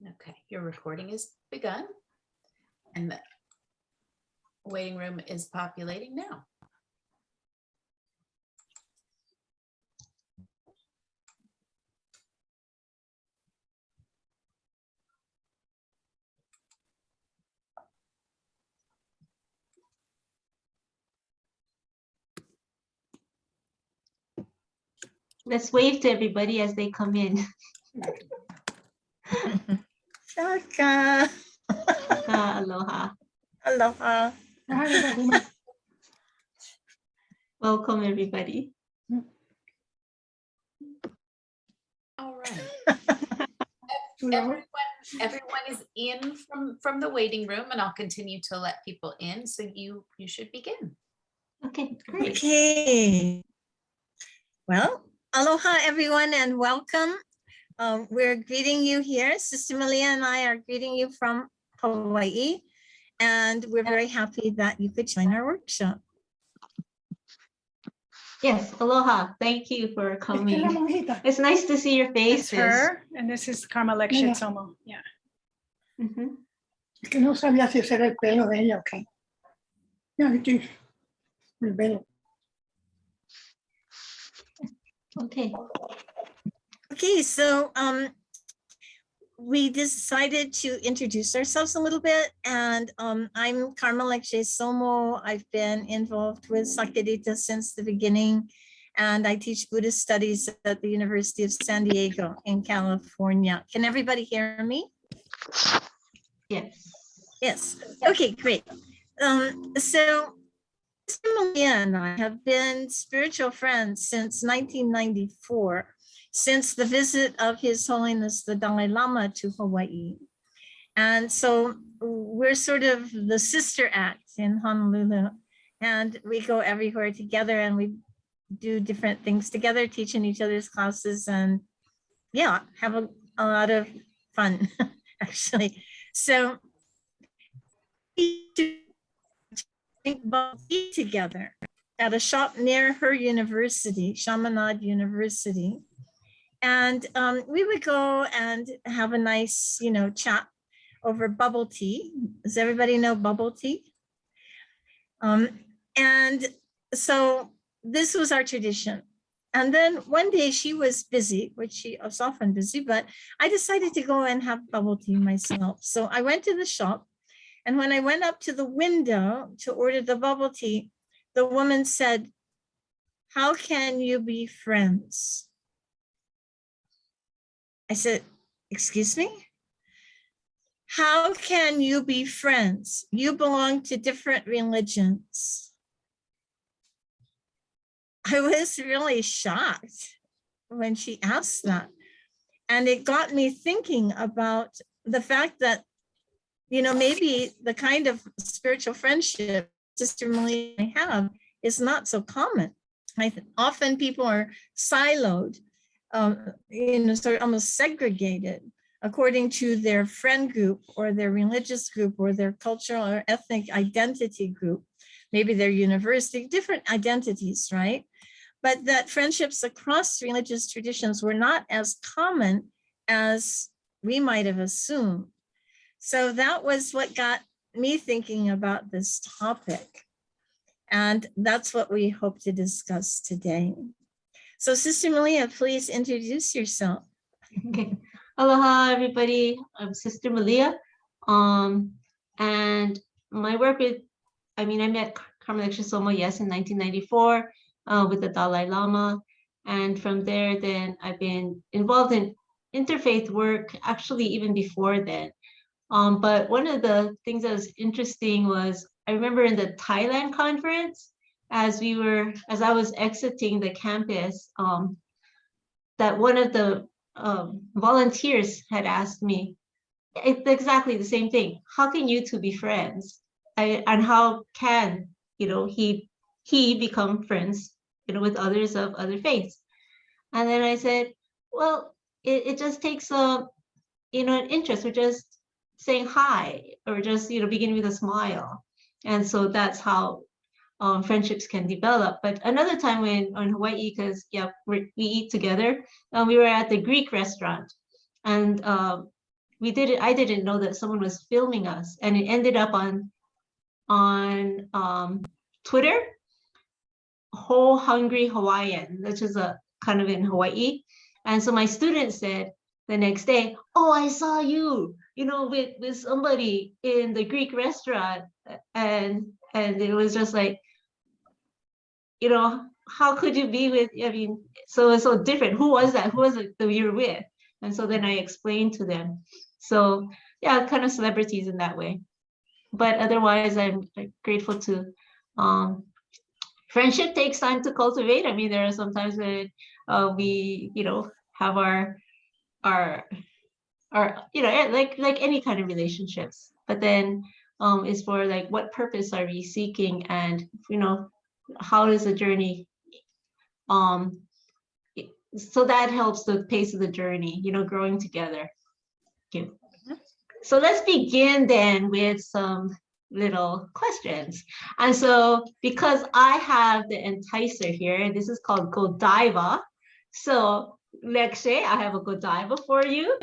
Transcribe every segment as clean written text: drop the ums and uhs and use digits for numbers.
Okay, your recording is begun and the waiting room is populating now. Let's wave to everybody as they come in. Shaka. Aloha. Aloha. Welcome, everybody. All right. Everyone is in from the waiting room, and I'll continue to let people in. So you should begin. Okay, great. Okay. Well, aloha, everyone, and welcome. We're greeting you here. Sister Malia and I are greeting you from Hawaii, and we're very happy that you could join our workshop. Yes, aloha. Thank you for coming. It's nice to see your faces. It's her, and this is Carmelexia Tsomo. Yeah. Mhm. Es que no sabía si ese era el pelo de ella o qué. Ya, aquí, el pelo. Okay. Okay, so we decided to introduce ourselves a little bit, and I'm Carmelexia Somo. I've been involved with Sakerita since the beginning, and I teach Buddhist studies at the University of San Diego in California. Can everybody hear me? Yes. Yes. Okay, great. So Sister Malia and I have been spiritual friends since 1994, since the visit of His Holiness the Dalai Lama to Hawaii. And so we're sort of the sister act in Honolulu, and we go everywhere together and we do different things together, teaching each other's classes, and yeah, have a lot of fun, actually. So we drink bubble tea together at a shop near her university, Chaminade University. And we would go and have a nice, chat over bubble tea. Does everybody know bubble tea? And so this was our tradition. And then one day she was busy, which she was often busy, but I decided to go and have bubble tea myself. So I went to the shop, and when I went up to the window to order the bubble tea, the woman said, "How can you be friends?" I said, "Excuse me? How can you be friends? You belong to different religions." I was really shocked when she asked that. And it got me thinking about the fact that, maybe the kind of spiritual friendship Sister Malia and I have is not so common. Often people are siloed, sort of almost segregated according to their friend group or their religious group or their cultural or ethnic identity group, maybe their university, different identities, right? But that friendships across religious traditions were not as common as we might have assumed. So that was what got me thinking about this topic. And that's what we hope to discuss today. So Sister Malia, please introduce yourself. Okay. Aloha, everybody. I'm Sister Malia. And my work with, I met Carmelexia Somo, yes, in 1994 with the Dalai Lama. And from there, then I've been involved in interfaith work, actually even before then. But one of the things that was interesting was, I remember in the Thailand conference, as I was exiting the campus, that one of the volunteers had asked me, it's exactly the same thing. How can you two be friends? And how can, he become friends, with others of other faiths? And then I said, well, it just takes an interest. We're just saying hi, or just, beginning with a smile. And so that's how friendships can develop. But another time when on Hawaii, because we eat together, we were at the Greek restaurant, and I didn't know that someone was filming us, and it ended up on Twitter, Whole Hungry Hawaiian, which is a kind of in Hawaii. And so my student said the next day, oh, I saw you, with somebody in the Greek restaurant. And it was just like, how could you be with, I mean, so it's so different. Who was that? Who was it that you were with? And so then I explained to them. So yeah, kind of celebrities in that way. But otherwise, I'm grateful to friendship takes time to cultivate. I mean, there are some times that we, have our, like any kind of relationships. But then is for like, what purpose are we seeking, and how is the journey? So that helps the pace of the journey, growing together. Thank you. So let's begin then with some little questions. And so because I have the enticer here, this is called Godiva. So Lekshe, I have a Godiva for you.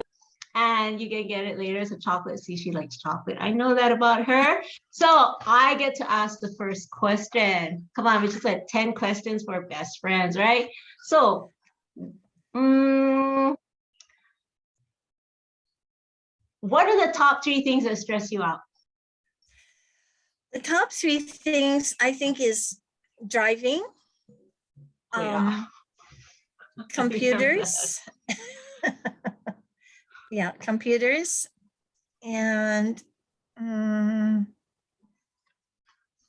And you can get it later. It's a chocolate. See, she likes chocolate. I know that about her. So I get to ask the first question. Come on, we just had 10 questions for best friends, right? So, what are the top 3 things that stress you out? The top 3 things I think is driving, Yeah. computers, yeah, computers, and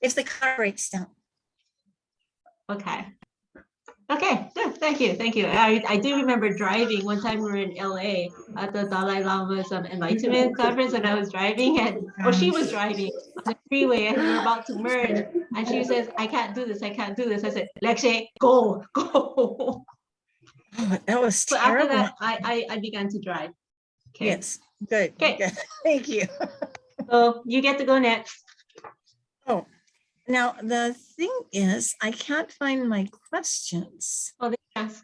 if the car breaks down. Okay. Okay, good. Thank you. Thank you. I do remember driving. One time we were in LA at the Dalai Lama's Enlightenment Conference, and I was driving, she was driving on the freeway, and we were about to merge. And she says, I can't do this. I can't do this. I said, Lekshe, go. Oh, that was So terrible. after that, I began to drive. Okay. Yes, good. Okay. Good. Thank you. So you get to go next. Oh, now the thing is, I can't find my questions. Oh, they ask.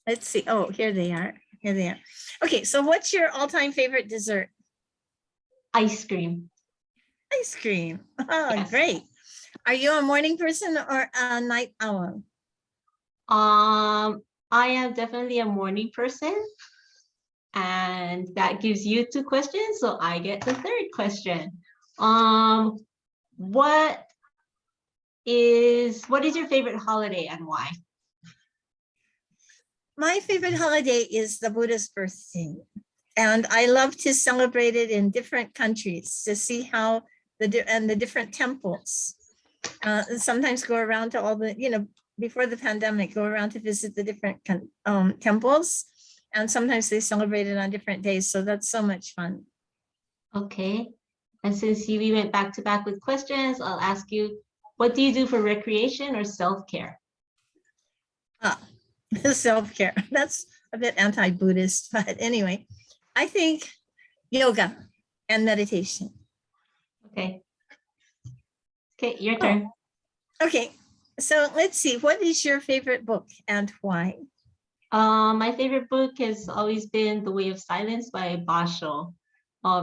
Let's see. Oh, here they are. Here they are. Okay, so what's your all-time favorite dessert? Ice cream. Ice cream. Oh, Yes. great. Are you a morning person or a night owl? I am definitely a morning person. And that gives you 2 questions. So I get the 3rd question. What is your favorite holiday and why? My favorite holiday is the Buddha's birthday. And I love to celebrate it in different countries to see how the different temples. Sometimes go around to all the, before the pandemic, go around to visit the different temples. And sometimes they celebrate it on different days. So that's so much fun. Okay. And since we went back to back with questions, I'll ask you, what do you do for recreation or self-care? Self-care. That's a bit anti-Buddhist, but anyway, I think yoga and meditation. Okay. Okay, your turn. Okay, so let's see. What is your favorite book and why? My favorite book has always been The Way of Silence by Basho,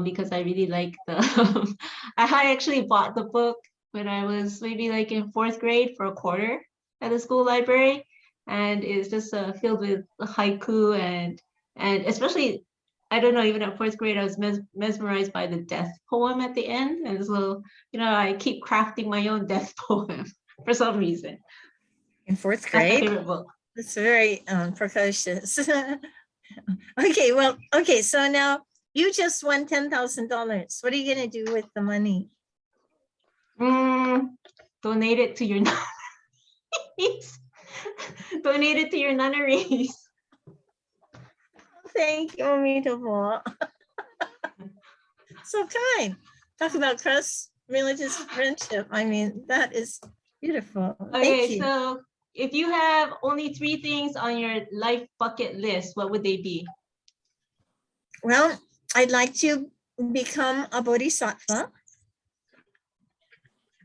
because I really like the. I actually bought the book when I was maybe like in 4th grade for a quarter at the school library, and it's just filled with haiku and especially, I don't know, even at 4th grade I was mesmerized by the death poem at the end, and so I keep crafting my own death poem for some reason. In 4th That's my grade? favorite book. It's very precocious. Okay, so now you just won $10,000. What are you going to do with the money? Donate it to your nunneries. Donate it to your nunneries. Thank you, Amita. So kind. Talk about cross-religious friendship. I mean, that is beautiful. Okay, Thank you. so if you have only 3 things on your life bucket list, what would they be? Well, I'd like to become a bodhisattva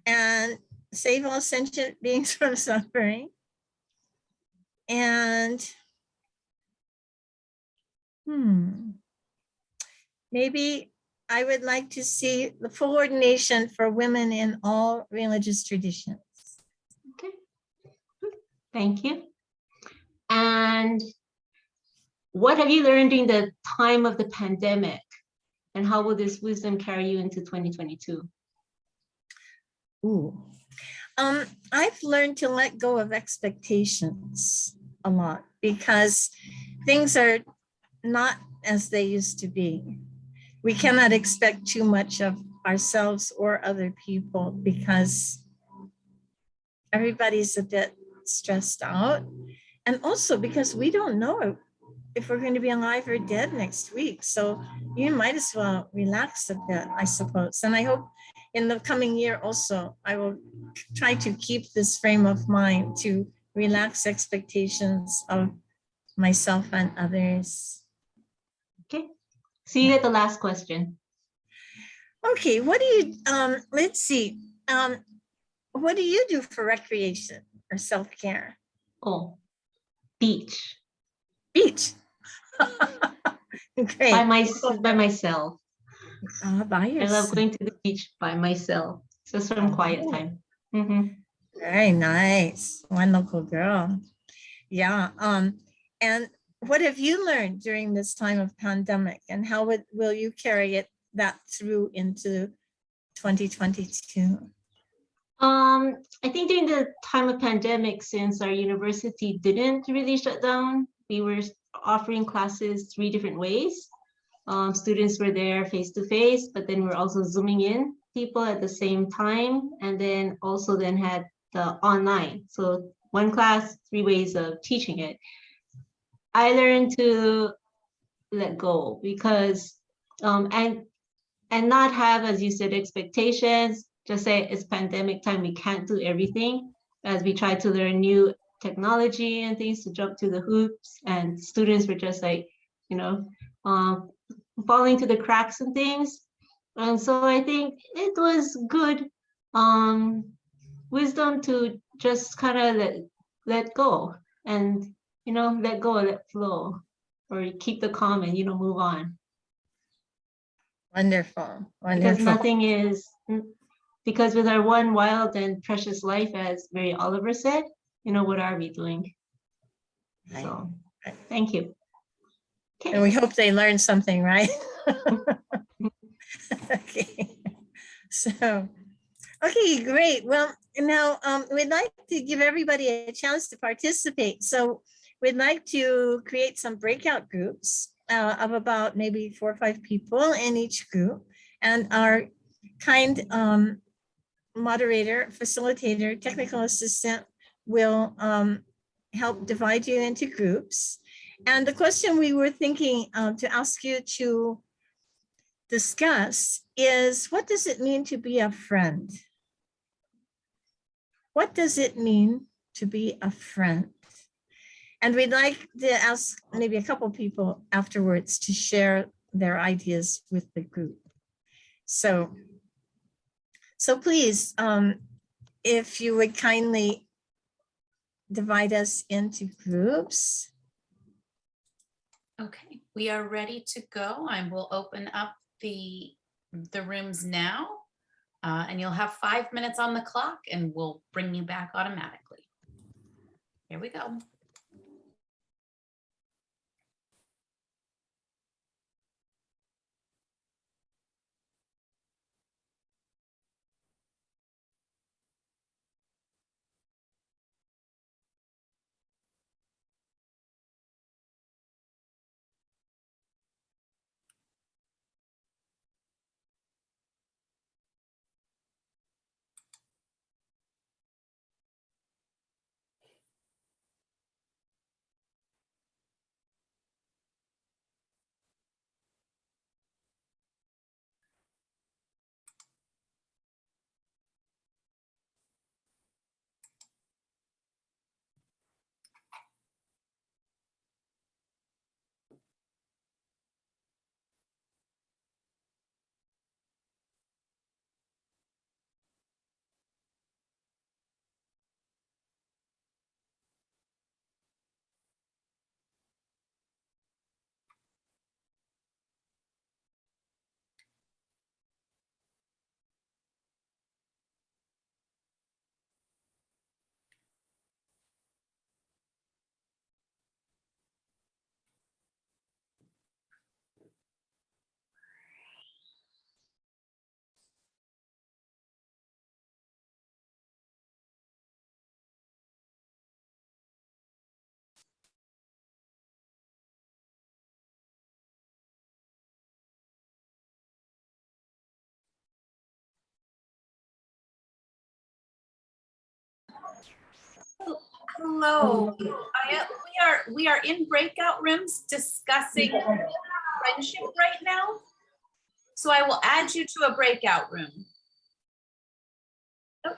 and save all sentient beings from suffering. And Maybe I would like to see the full ordination for women in all religious traditions. Okay. Thank you. And what have you learned during the time of the pandemic? And how will this wisdom carry you into 2022? Ooh. I've learned to let go of expectations a lot because things are not as they used to be. We cannot expect too much of ourselves or other people because everybody's a bit stressed out. And also because we don't know if we're going to be alive or dead next week. So you might as well relax a bit, I suppose. And I hope in the coming year also, I will try to keep this frame of mind to relax expectations of myself and others. Okay. So you get the last question. Okay, what do you, let's see. What do you do for recreation or self-care? Oh, beach. Beach. Great. By myself. By I love yourself. going to the beach by myself. Just some quiet time. Mhm. Very nice. One local girl. Yeah. And what have you learned during this time of pandemic, and how will you carry that through into 2022? I think during the time of pandemic, since our university didn't really shut down, we were offering classes 3 different ways. Students were there face to face, but then we're also zooming in people at the same time, and then also then had the online. So 1 class, 3 ways of teaching it. I learned to let go because and not have, as you said, expectations. Just say it's pandemic time, we can't do everything, as we try to learn new technology and things to jump through the hoops, and students were just like, you know, falling to the cracks and things. And so I think it was good wisdom to just kind of let go and, let go, let flow, or keep the calm and, move on. Wonderful. Because Wonderful. because with our one wild and precious life, as Mary Oliver said, what are we doing? So thank you. And we hope they learned something, right? Okay. So, okay, great. Well, now we'd like to give everybody a chance to participate. So we'd like to create some breakout groups of about maybe 4 or 5 people in each group. And our kind moderator, facilitator, technical assistant will help divide you into groups. And the question we were thinking to ask you to discuss is, what does it mean to be a friend? What does it mean to be a friend? And we'd like to ask maybe a couple people afterwards to share their ideas with the group. So please, if you would kindly divide us into groups. Okay, we are ready to go. I will open up the rooms now, and you'll have 5 minutes on the clock, and we'll bring you back automatically. Here we go. Hello. We are in breakout rooms discussing friendship right now. So I will add you to a breakout room. Oh.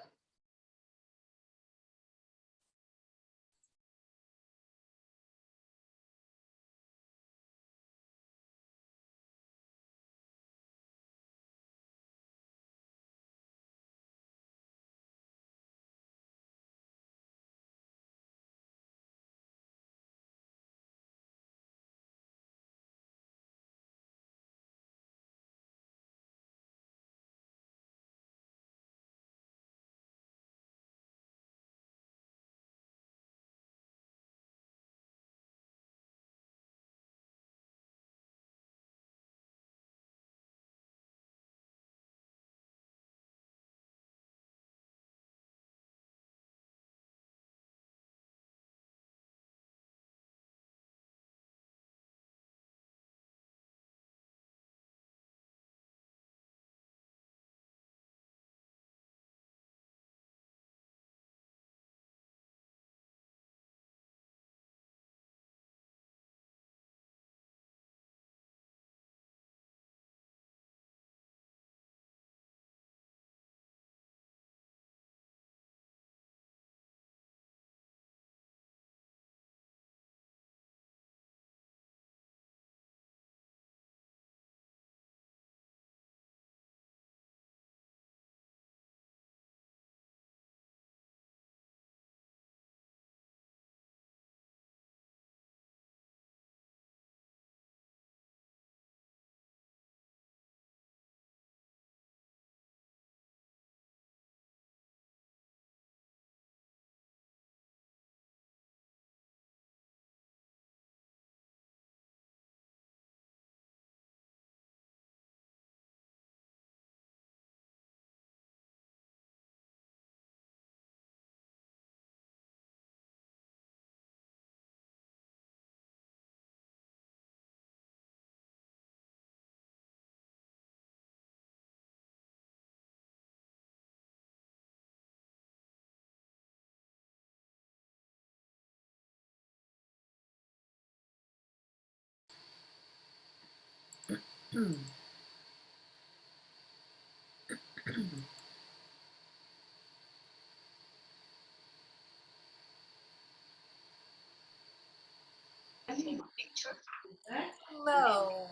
Hello.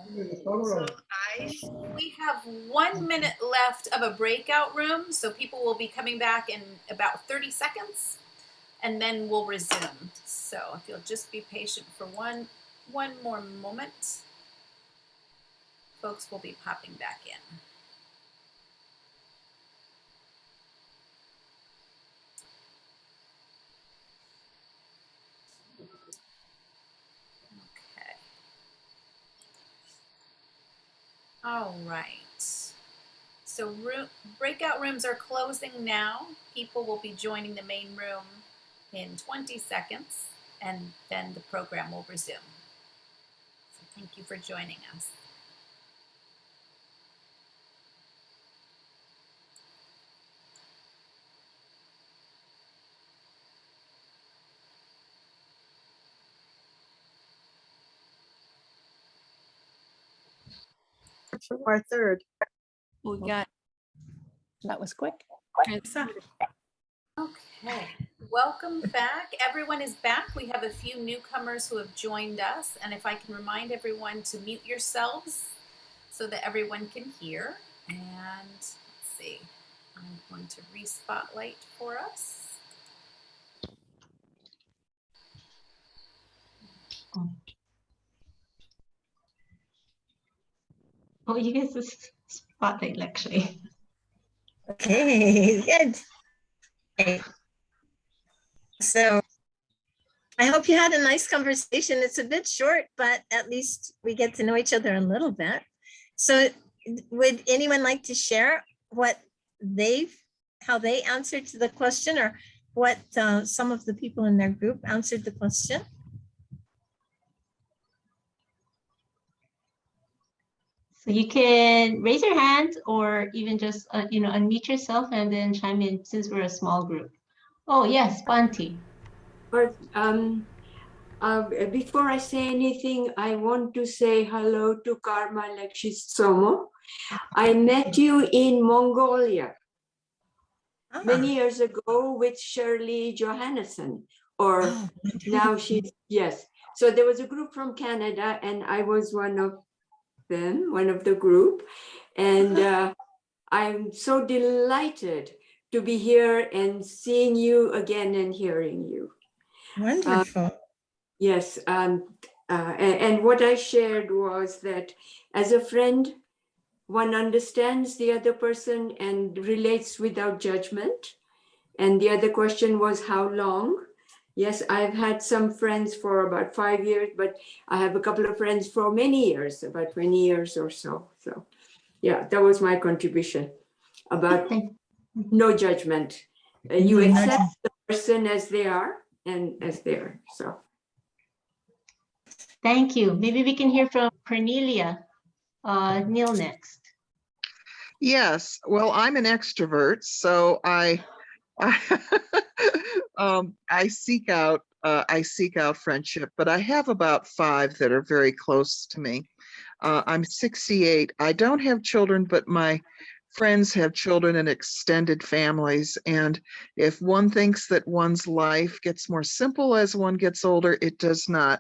We have 1 minute left of a breakout room, so people will be coming back in about 30 seconds, and then we'll resume. So if you'll just be patient for one more moment, folks will be popping back in. Okay. All right. So breakout rooms are closing now. People will be joining the main room in 20 seconds, and then the program will resume. So thank you for joining us. Our third. We got, that was quick. Okay, welcome back. Everyone is back. We have a few newcomers who have joined us, and if I can remind everyone to mute yourselves so that everyone can hear. And let's see, I'm going to re-spotlight for us. Oh, you guys is spotlight actually. Okay, good. Okay. So I hope you had a nice conversation. It's a bit short, but at least we get to know each other a little bit. So would anyone like to share how they answered to the question, or what some of the people in their group answered the question? So you can raise your hand or even just, unmute yourself and then chime in since we're a small group. Oh, yes, Bunty. But before I say anything, I want to say hello to Karma Alexis Somo. I met you in Mongolia many years ago with Shirley Johannesson, or Oh, now she's, yes. So there was a group from Canada and I was one of them, one of the group. And I'm so delighted to be here and seeing you again and hearing you. wonderful. Yes, and what I shared was that as a friend, one understands the other person and relates without judgment. And the other question was how long? Yes, I've had some friends for about 5 years, but I have a couple of friends for many years, about 20 years or so. So yeah, that was my contribution about no judgment. You No accept the person as they are and as they are, so. Thank you. Maybe we can hear from Cornelia. Neil next. Yes, well, I'm an extrovert, so I I seek out friendship, but I have about 5 that are very close to me. I'm 68. I don't have children, but my friends have children and extended families. And if one thinks that one's life gets more simple as one gets older, it does not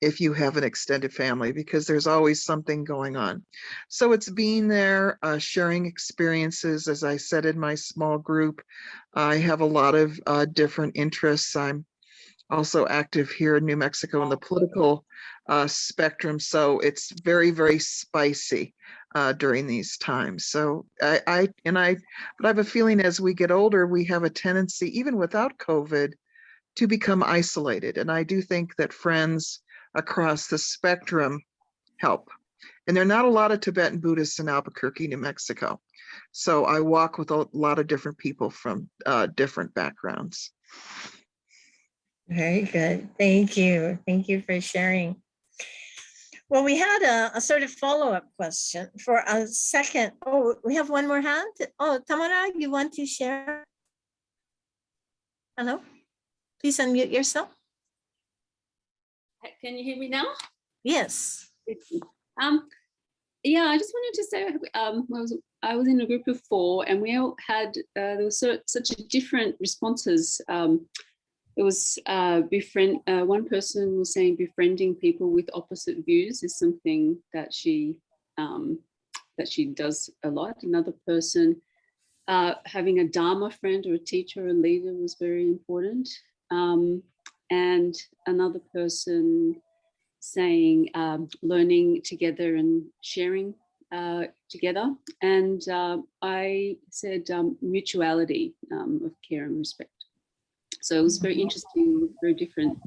if you have an extended family, because there's always something going on. So it's being there, sharing experiences. As I said in my small group, I have a lot of different interests. I'm also active here in New Mexico in the political spectrum. So it's very, very spicy during these times. So but I have a feeling as we get older, we have a tendency, even without COVID, to become isolated. And I do think that friends across the spectrum help. And there are not a lot of Tibetan Buddhists in Albuquerque, New Mexico. So I walk with a lot of different people from different backgrounds. Very good. Thank you. Thank you for sharing. Well, we had a sort of follow-up question for a second. Oh, we have one more hand. Oh, Tamara, you want to share? Hello? Please unmute yourself. Can you hear me now? Yes. Yeah, I just wanted to say I was in a group of 4, and we all had there was such different responses. It was one person was saying befriending people with opposite views is something that she does a lot. Another person, having a Dharma friend or a teacher or a leader was very important. And another person saying learning together and sharing together. And I said mutuality of care and respect. So it was very interesting, very different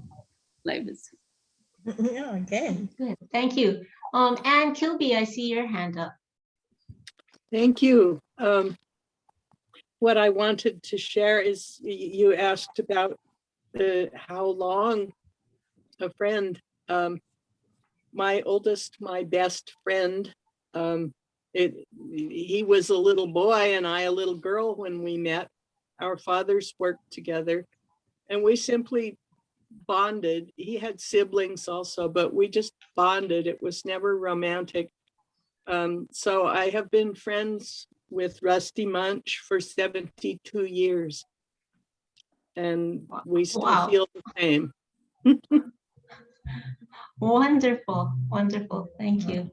flavors. Yeah, again. Good. Thank you. Anne Kilby, I see your hand up. Thank you. What I wanted to share is you asked about how long a friend. My best friend, he was a little boy and I a little girl when we met. Our fathers worked together and we simply bonded. He had siblings also, but we just bonded. It was never romantic. So I have been friends with Rusty Munch for 72 years. And we still feel the same. Wonderful, wonderful. Thank you.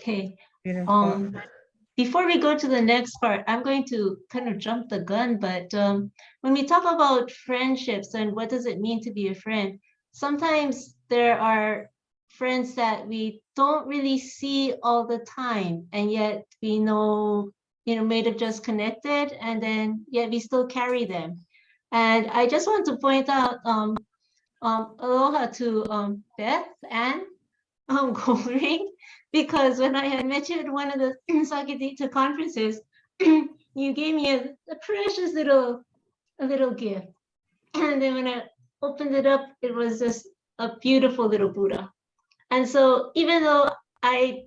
Okay. Beautiful. Before we go to the next part, I'm going to kind of jump the gun, but when we talk about friendships and what does it mean to be a friend, sometimes there are friends that we don't really see all the time, and yet we know, may have just connected, and then yet we still carry them. And I just want to point out aloha to Beth and Goldring, because when I had met you at one of the Sakadita conferences, you gave me a precious little gift. And then when I opened it up, it was just a beautiful little Buddha. And so even though I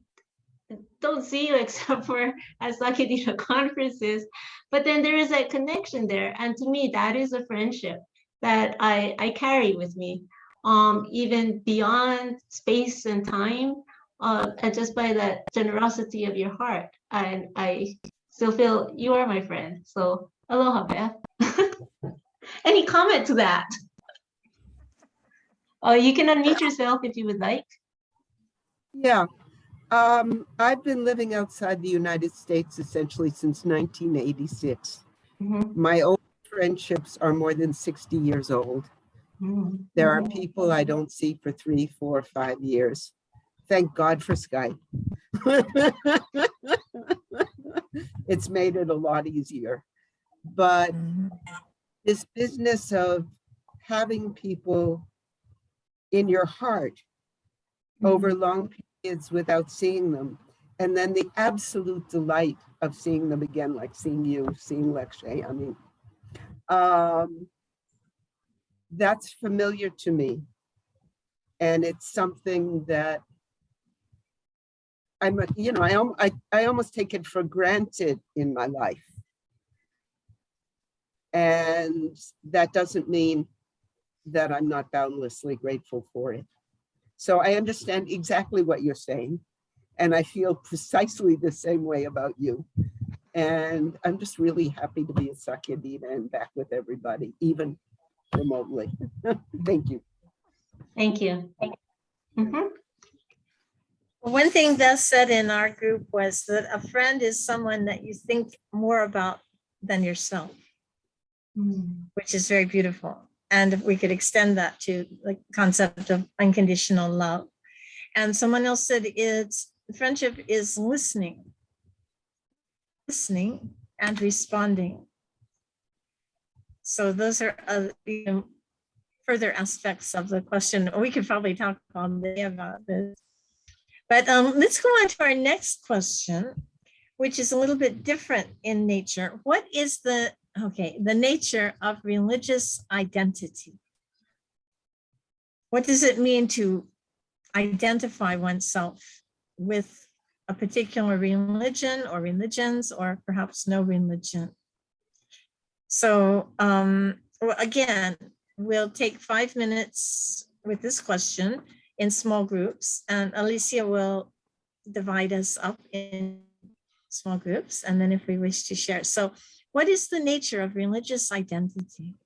don't see you except for at Sakadita conferences, but then there is that connection there. And to me, that is a friendship. that I carry with me, even beyond space and time, and just by that generosity of your heart. And I still feel you are my friend. So aloha, Beth. Any comment to that? You can unmute yourself if you would like. Yeah. I've been living outside the United States essentially since 1986. Mhm. My old friendships are more than 60 years old. Mhm. There are people I don't see for 3, 4, 5 years. Thank God for Skype. It's made it a lot easier. But this business of having people in your heart over long periods without seeing them, and then the absolute delight of seeing them again, like seeing you, seeing Lekshay. I mean, that's familiar to me. And it's something that I'm, you know, I almost take it for granted in my life. And that doesn't mean that I'm not boundlessly grateful for it. So I understand exactly what you're saying. And I feel precisely the same way about you. And I'm just really happy to be at Sakyadina and back with everybody, even remotely. Thank you. Thank you. Mhm. One thing that said in our group was that a friend is someone that you think more about than yourself, which is very beautiful. And if we could extend that to the concept of unconditional love. And someone else said it's friendship is listening and responding. So those are further aspects of the question. We could probably talk all day about this. But let's go on to our next question, which is a little bit different in nature. What is the nature of religious identity? What does it mean to identify oneself with a particular religion or religions, or perhaps no religion? So again, we'll take 5 minutes with this question in small groups, and Alicia will divide us up in small groups, and then if we wish to share. So what is the nature of religious identity?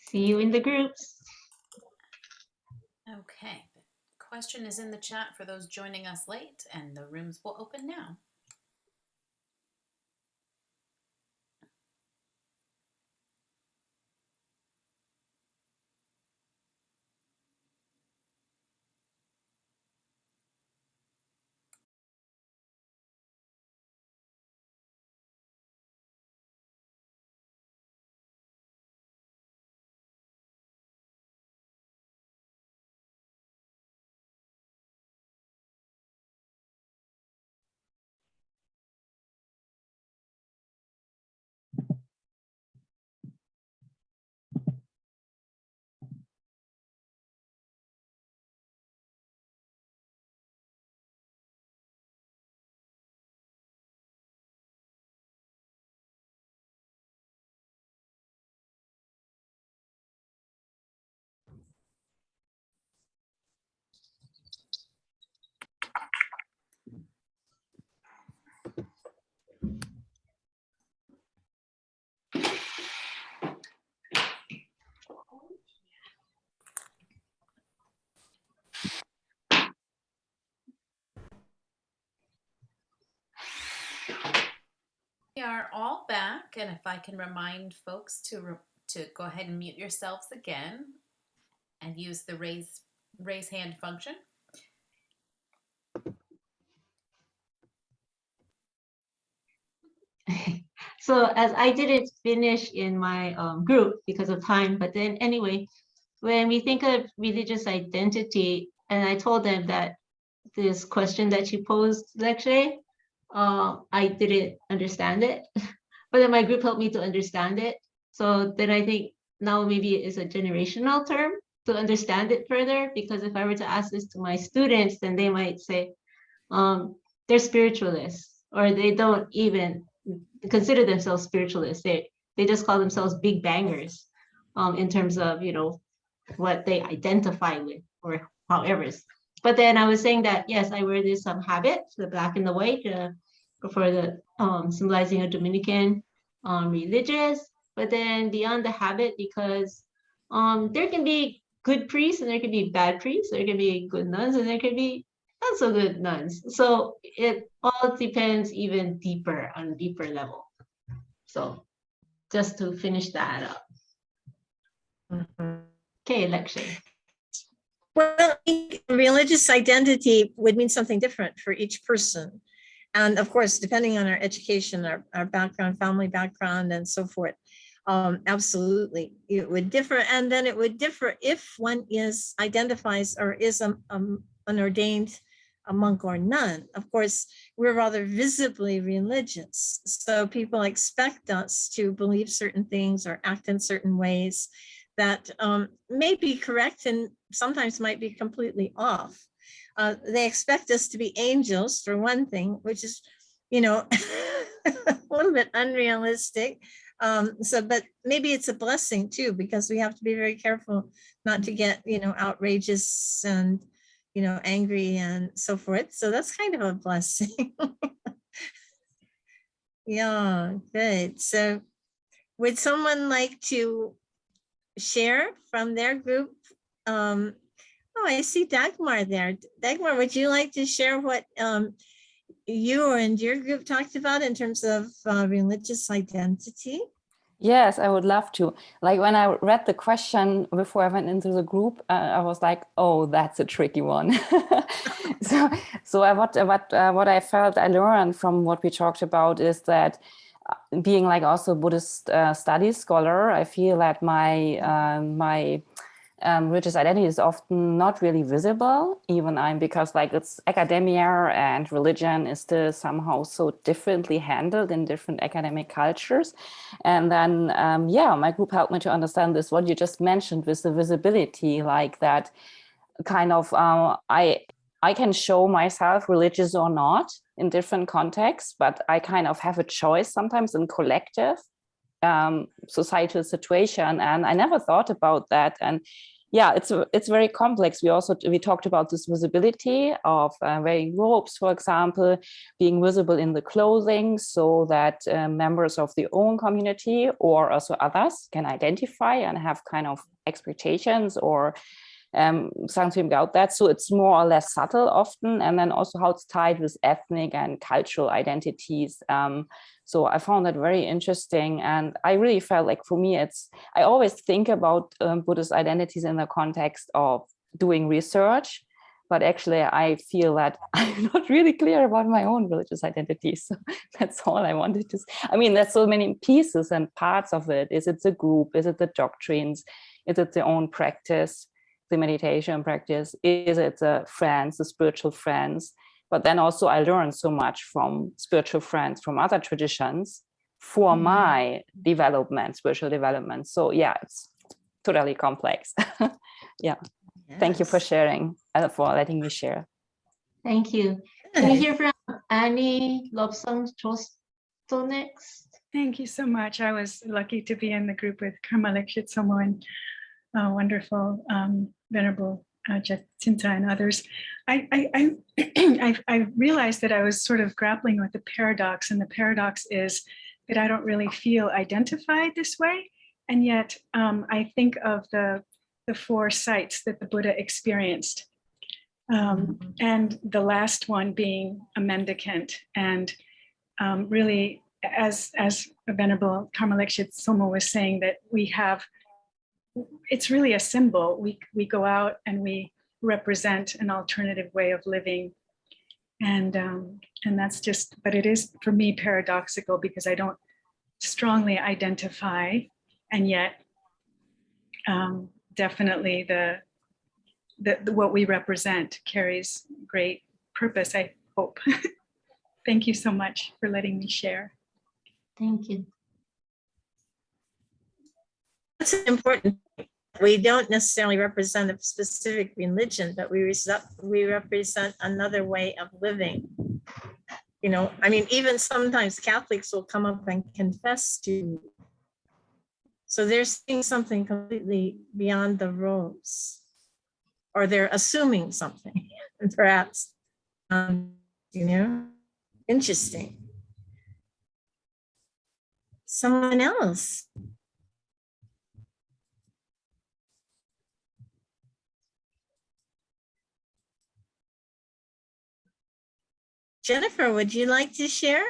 See you in the groups. Okay, the question is in the chat for those joining us late, and the rooms will open now. We are all back, and if I can remind folks to go ahead and mute yourselves again and use the raise hand function. So as I didn't finish in my group because of time, but then anyway, when we think of religious identity, and I told them that this question that you posed, Lekshay, I didn't understand it, but then my group helped me to understand it. So then I think now maybe it is a generational term to understand it further, because if I were to ask this to my students, then they might say, they're spiritualists, or they don't even consider themselves spiritualists. They just call themselves big bangers, in terms of, you know, what they identify with, or however. But then I was saying that, yes, I wear this habit, the black and the white, for the symbolizing a Dominican religious. But then beyond the habit, because there can be good priests and there can be bad priests, there can be good nuns and there can be not so good nuns. So it all depends even deeper, on a deeper level. So just to finish that up. Okay, election. Well, religious identity would mean something different for each person. And of course, depending on our education, our background, family background, and so forth, absolutely, it would differ. And then it would differ if one identifies or is an ordained a monk or nun. Of course, we're rather visibly religious. So people expect us to believe certain things or act in certain ways that may be correct and sometimes might be completely off. They expect us to be angels, for one thing, which is, you know, a little bit unrealistic. But maybe it's a blessing too, because we have to be very careful not to get, you know, outrageous and, you know, angry and so forth. So that's kind of a blessing. Yeah, good. So would someone like to share from their group? Oh, I see Dagmar there. Dagmar, would you like to share what you and your group talked about in terms of religious identity? Yes, I would love to. Like when I read the question before I went into the group, I was like, "Oh, that's a tricky one." What I felt I learned from what we talked about is that being like also a Buddhist studies scholar, I feel that my religious identity is often not really visible, because like it's academia and religion is still somehow so differently handled in different academic cultures. And then, my group helped me to understand this, what you just mentioned with the visibility, like that kind of, I can show myself religious or not in different contexts, but I kind of have a choice sometimes in collective societal situation. And I never thought about that. And yeah, it's very complex. We talked about this visibility of wearing robes, for example, being visible in the clothing so that members of the own community or also others can identify and have kind of expectations or something about that. So it's more or less subtle often, and then also how it's tied with ethnic and cultural identities. So I found that very interesting, and I really felt like for me, I always think about Buddhist identities in the context of doing research, but actually I feel that I'm not really clear about my own religious identity. So that's all I wanted to say. I mean, there's so many pieces and parts of it. Is it the group? Is it the doctrines? Is it the own practice? The meditation practice? Is it the friends, the spiritual friends? But then also I learned so much from spiritual friends from other traditions for my development, spiritual development. So yeah, it's totally complex. Yeah. Yes. Thank you for sharing, for letting me share. Thank you. Can we hear from Annie Lobsang Chosto next? Thank you so much. I was lucky to be in the group with Karma Lekshit Somo and wonderful Venerable Jacinta and others. I realized that I was sort of grappling with the paradox, and the paradox is that I don't really feel identified this way, and yet I think of the four sights that the Buddha experienced, and the last one being a mendicant, and really, as Venerable Karma Lekshit Somo was saying, that we have. It's really a symbol. We go out and we represent an alternative way of living, and that's just. But it is for me paradoxical because I don't strongly identify, and yet definitely the what we represent carries great purpose, I hope. Thank you so much for letting me share. Thank you. That's important. We don't necessarily represent a specific religion, but we represent another way of living. You know, I mean, even sometimes Catholics will come up and confess to you. So they're seeing something completely beyond the robes, or they're assuming something, perhaps. You know, interesting. Someone else. Jennifer, would you like to share?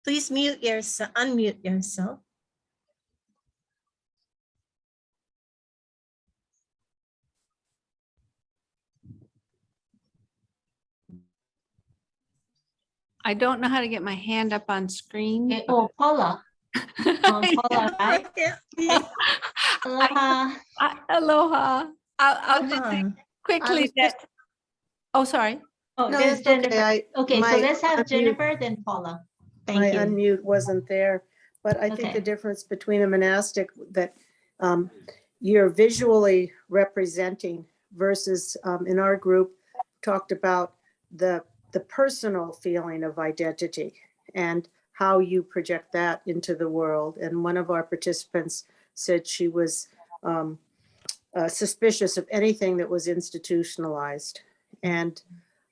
Please unmute yourself. I don't know how to get my hand up on screen. Okay. Oh, Paula. Paula, right? Aloha. Aloha. I'll just say quickly was that. Oh, sorry. Oh, No, there's that's okay. Jennifer. Okay, so my let's have unmute- Jennifer, then Paula. My Thank you. unmute wasn't there, but I think Okay. the difference between a monastic that you're visually representing versus in our group talked about the personal feeling of identity and how you project that into the world. And one of our participants said she was suspicious of anything that was institutionalized. And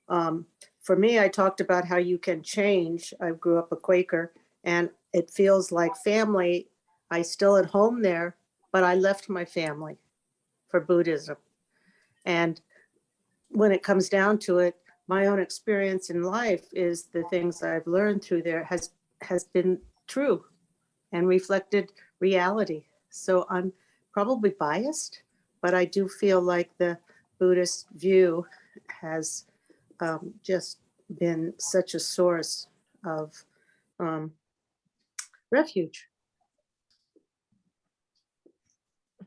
for me, I talked about how you can change. I grew up a Quaker, and it feels like family. I still at home there, but I left my family for Buddhism. And when it comes down to it, my own experience in life is the things I've learned through there has been true and reflected reality. So I'm probably biased, but I do feel like the Buddhist view has just been such a source of refuge.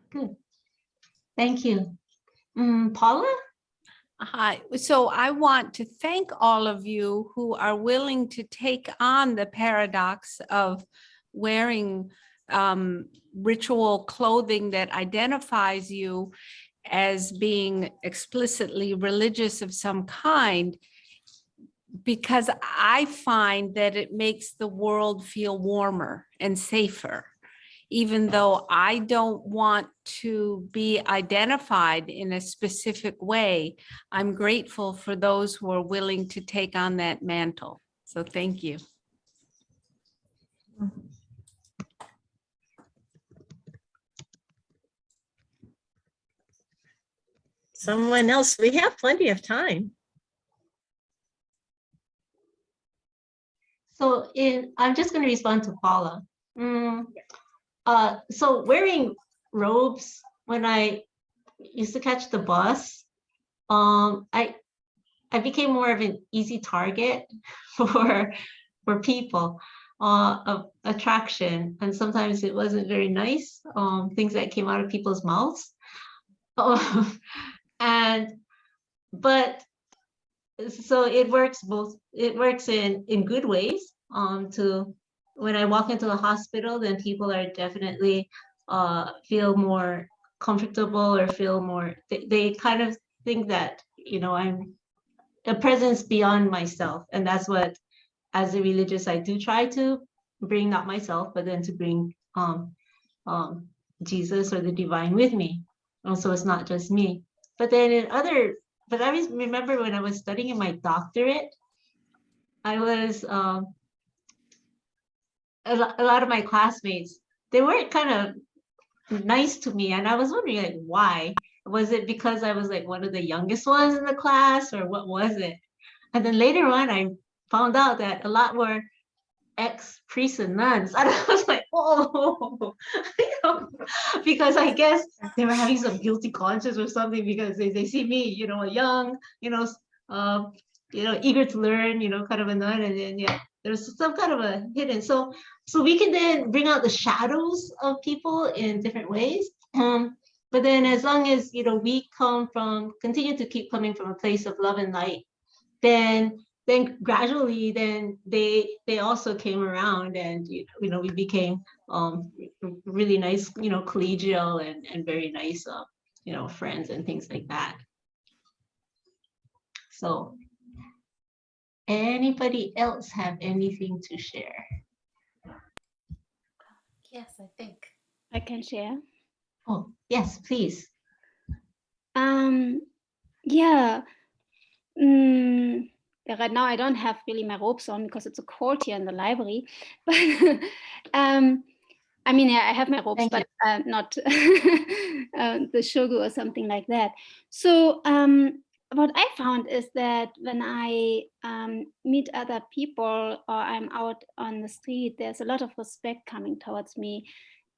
Good. Thank you. Paula? Hi. So I want to thank all of you who are willing to take on the paradox of wearing ritual clothing that identifies you as being explicitly religious of some kind, because I find that it makes the world feel warmer and safer. Even though I don't want to be identified in a specific way, I'm grateful for those who are willing to take on that mantle. So thank you. Someone else, we have plenty of time. So I'm just going to respond to Paula. So wearing robes when I used to catch the bus, I became more of an easy target for people of attraction, and sometimes it wasn't very nice things that came out of people's mouths, but so it works both. It works in good ways. To when I walk into the hospital, then people are definitely feel more comfortable or feel more. They kind of think that I'm a presence beyond myself, and that's what, as a religious, I do try to bring, not myself, but then to bring Jesus or the divine with me. So it's not just me. But then but I remember when I was studying in my doctorate, I was a lot of my classmates, they weren't kind of nice to me, and I was wondering, like, why? Was it because I was like one of the youngest ones in the class, or what was it? And then later on, I found out that a lot were ex-priests and nuns. And I was like, oh, because I guess they were having some guilty conscience or something, because they see me, young, eager to learn, kind of a nun, and then there's some kind of a hidden. So we can then bring out the shadows of people in different ways. But then as long as we continue to keep coming from a place of love and light, then then gradually, then they also came around, and we became really nice, collegial and very nice, friends and things like that. So, anybody else have anything to share? Yes, I think. I can share. Oh, yes, please. Yeah. Yeah, right now I don't have really my robes on because it's so cold here in the library. But I mean, I have my robes, but not the shogu or something like that. So what I found is that when I meet other people or I'm out on the street, there's a lot of respect coming towards me.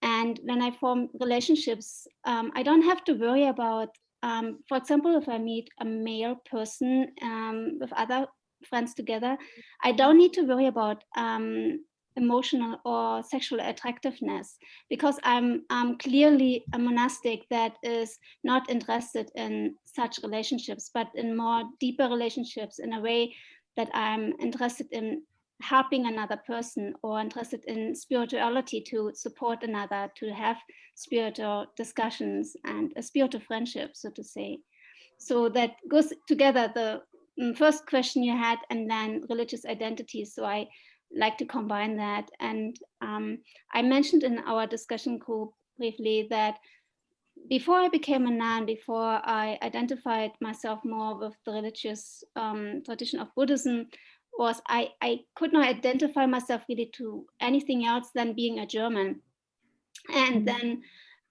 And when I form relationships, I don't have to worry about, for example, if I meet a male person with other friends together, I don't need to worry about emotional or sexual attractiveness, because I'm clearly a monastic that is not interested in such relationships, but in more deeper relationships, in a way that I'm interested in helping another person or interested in spirituality to support another, to have spiritual discussions and a spiritual friendship, so to say. So that goes together, the first question you had, and then religious identity. So I like to combine that. And I mentioned in our discussion group briefly that before I became a nun, before I identified myself more with the religious tradition of Buddhism, was I could not identify myself really to anything else than being a German. And then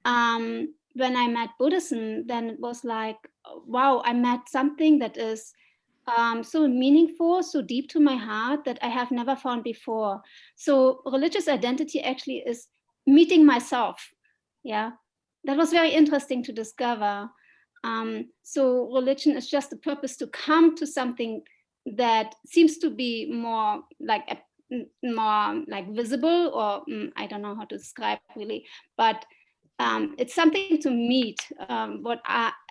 when I met Buddhism, then it was like, wow, I met something that is so meaningful, so deep to my heart that I have never found before. So religious identity actually is meeting myself. Yeah, that was very interesting to discover. So religion is just the purpose to come to something that seems to be more like visible, or I don't know how to describe really, but it's something to meet what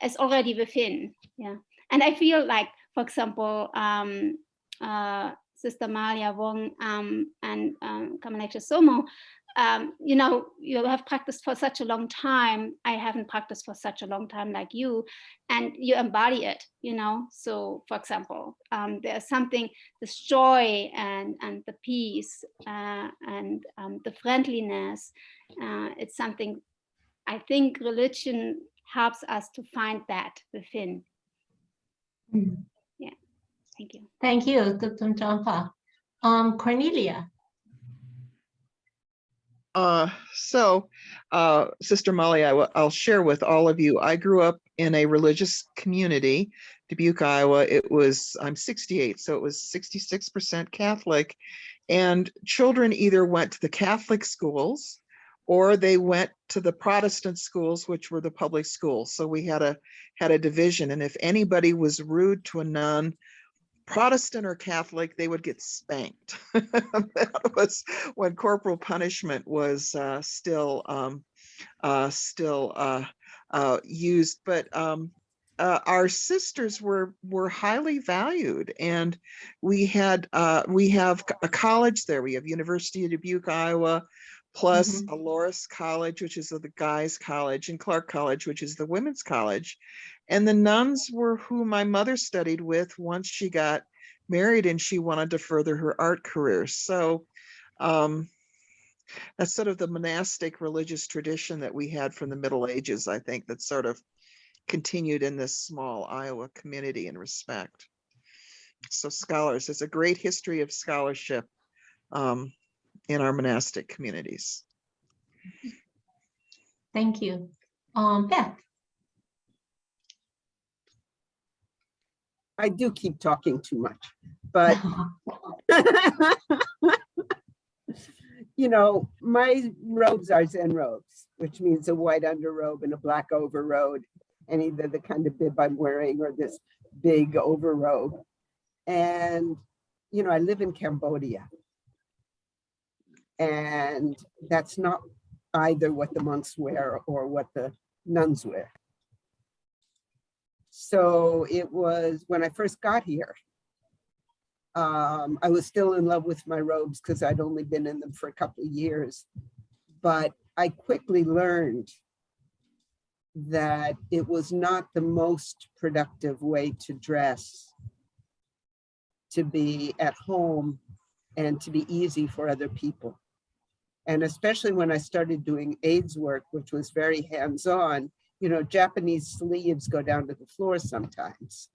is already within. Yeah, and I feel like, for example, Sister Malia Wong and Kamaleksha Somo, you have practiced for such a long time. I haven't practiced for such a long time like you, and you embody it, So, for example, there's something, this joy and the peace and the friendliness. It's something I think religion helps us to find that within. Yeah, thank you. Thank you, Dr. Champa. Cornelia. Sister Molly, I'll share with all of you. I grew up in a religious community, Dubuque, Iowa. I'm 68, so it was 66% Catholic. And children either went to the Catholic schools or they went to the Protestant schools, which were the public schools. So we had a division. And if anybody was rude to a nun, Protestant or Catholic, they would get spanked. That was when corporal punishment was still used. But our sisters were highly valued, and we have a college there. We have University of Dubuque, Iowa, plus a Loras College, which is the guys' college, and Clark College, which is the women's college. And the nuns were who my mother studied with once she got married and she wanted to further her art career. So that's sort of the monastic religious tradition that we had from the Middle Ages, I think, that sort of continued in this small Iowa community and respect. So scholars, there's a great history of scholarship in our monastic communities. Thank you. Beth. I do keep talking too much, but my robes are Zen robes, which means a white underrobe and a black overrobe, and either the kind of bib I'm wearing or this big overrobe. And, I live in Cambodia, and that's not either what the monks wear or what the nuns wear. So it was when I first got here, I was still in love with my robes because I'd only been in them for a couple of years. But I quickly learned that it was not the most productive way to dress, to be at home and to be easy for other people. And especially when I started doing AIDS work, which was very hands-on, you know, Japanese sleeves go down to the floor sometimes.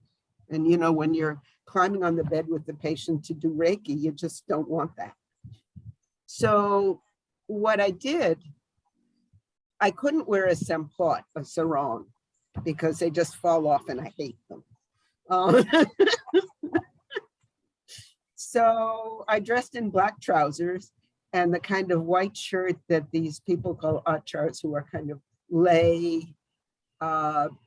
And, you know, when you're climbing on the bed with the patient to do Reiki, you just don't want that. So what I did, I couldn't wear a semplot, a sarong, because they just fall off and I hate them. So I dressed in black trousers and the kind of white shirt that these people call achars, who are kind of lay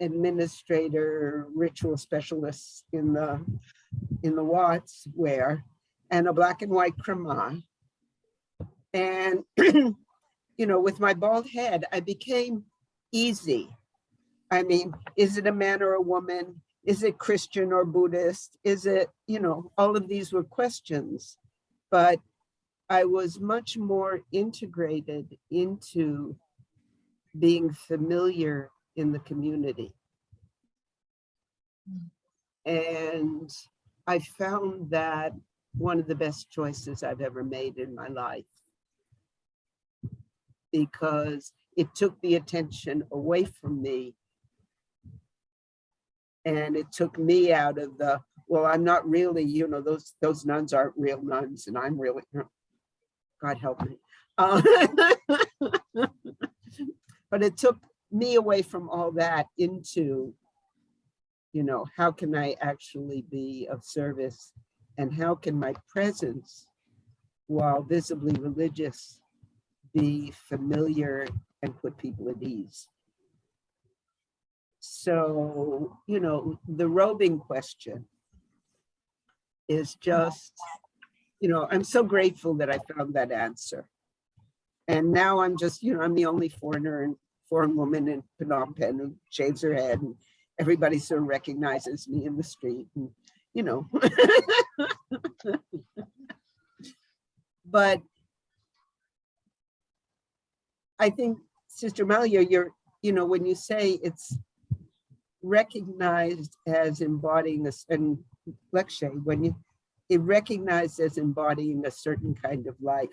administrator, ritual specialists in the Watts wear, and a black and white crema. And, you know, with my bald head, I became easy. I mean, is it a man or a woman? Is it Christian or Buddhist? Is it, you know, all of these were questions, but I was much more integrated into being familiar in the community. And I found that one of the best choices I've ever made in my life, because it took the attention away from me and it took me out of the, well, I'm not really, you know, those nuns aren't real nuns and I'm really, God help me. But it took me away from all that into, you know, how can I actually be of service, and how can my presence, while visibly religious, be familiar and put people at ease. So, you know, the robing question is just, you know, I'm so grateful that I found that answer. And now I'm just, you know, I'm the only foreign woman in Phnom Penh who shaves her head, and everybody sort of recognizes me in the street, and, you know. But I think, Sister Malia, you're, you know, when you say it's recognized as embodying this, and Lekshay, when you, it recognized as embodying a certain kind of life,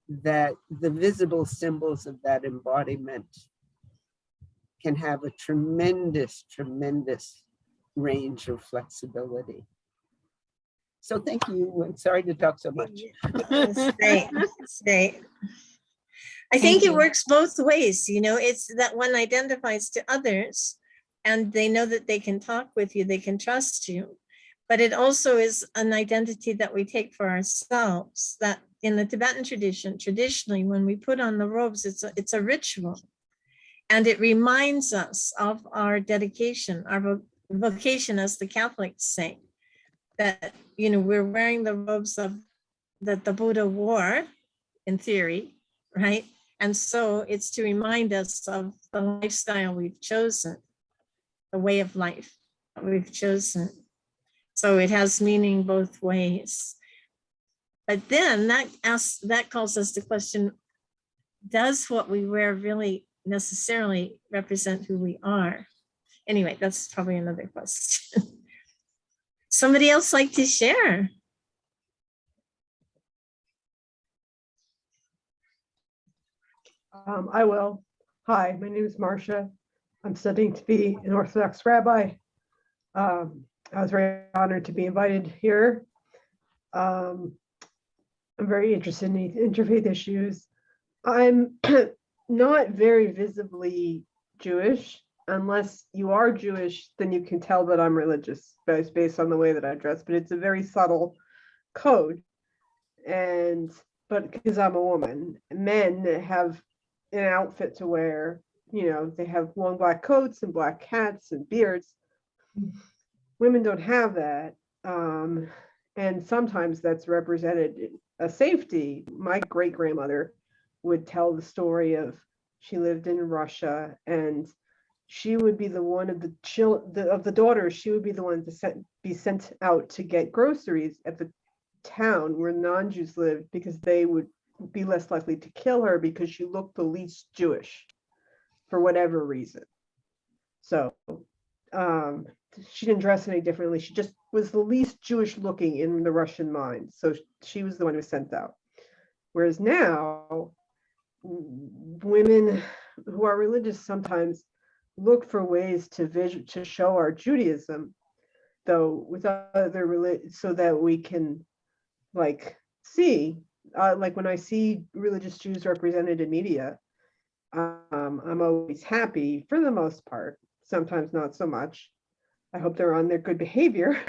that the visible symbols of that embodiment can have a tremendous, tremendous range of flexibility. So thank you. I'm sorry to talk so much. Stay. I think it works both ways. You know, it's that one identifies to others and they know that they can talk with you, they can trust you. But it also is an identity that we take for ourselves, that in the Tibetan tradition, traditionally, when we put on the robes, it's a ritual. And it reminds us of our dedication, our vocation, as the Catholics say, that, you know, we're wearing the robes of that the Buddha wore, in theory, right? And so it's to remind us of the lifestyle we've chosen, the way of life that we've chosen. So it has meaning both ways. But then that calls us to question, does what we wear really necessarily represent who we are? Anyway, that's probably another question. Somebody else like to share? I will. Hi, my name is Marcia. I'm studying to be an Orthodox rabbi. I was very honored to be invited here. I'm very interested in interfaith issues. I'm not very visibly Jewish. Unless you are Jewish, then you can tell that I'm religious based on the way that I dress, but it's a very subtle code. But because I'm a woman, men have an outfit to wear, you know, they have long black coats and black hats and beards. Women don't have that. And sometimes that's represented a safety. My great grandmother would tell the story of, she lived in Russia and she would be the one of the daughters. She would be the one to be sent out to get groceries at the town where non-Jews lived, because they would be less likely to kill her because she looked the least Jewish for whatever reason. So she didn't dress any differently. She just was the least Jewish looking in the Russian mind. So she was the one who was sent out. Whereas now, women who are religious sometimes look for ways to show our Judaism, though with other religion, so that we can like see, like when I see religious Jews represented in media, I'm always happy for the most part. Sometimes not so much. I hope they're on their good behavior.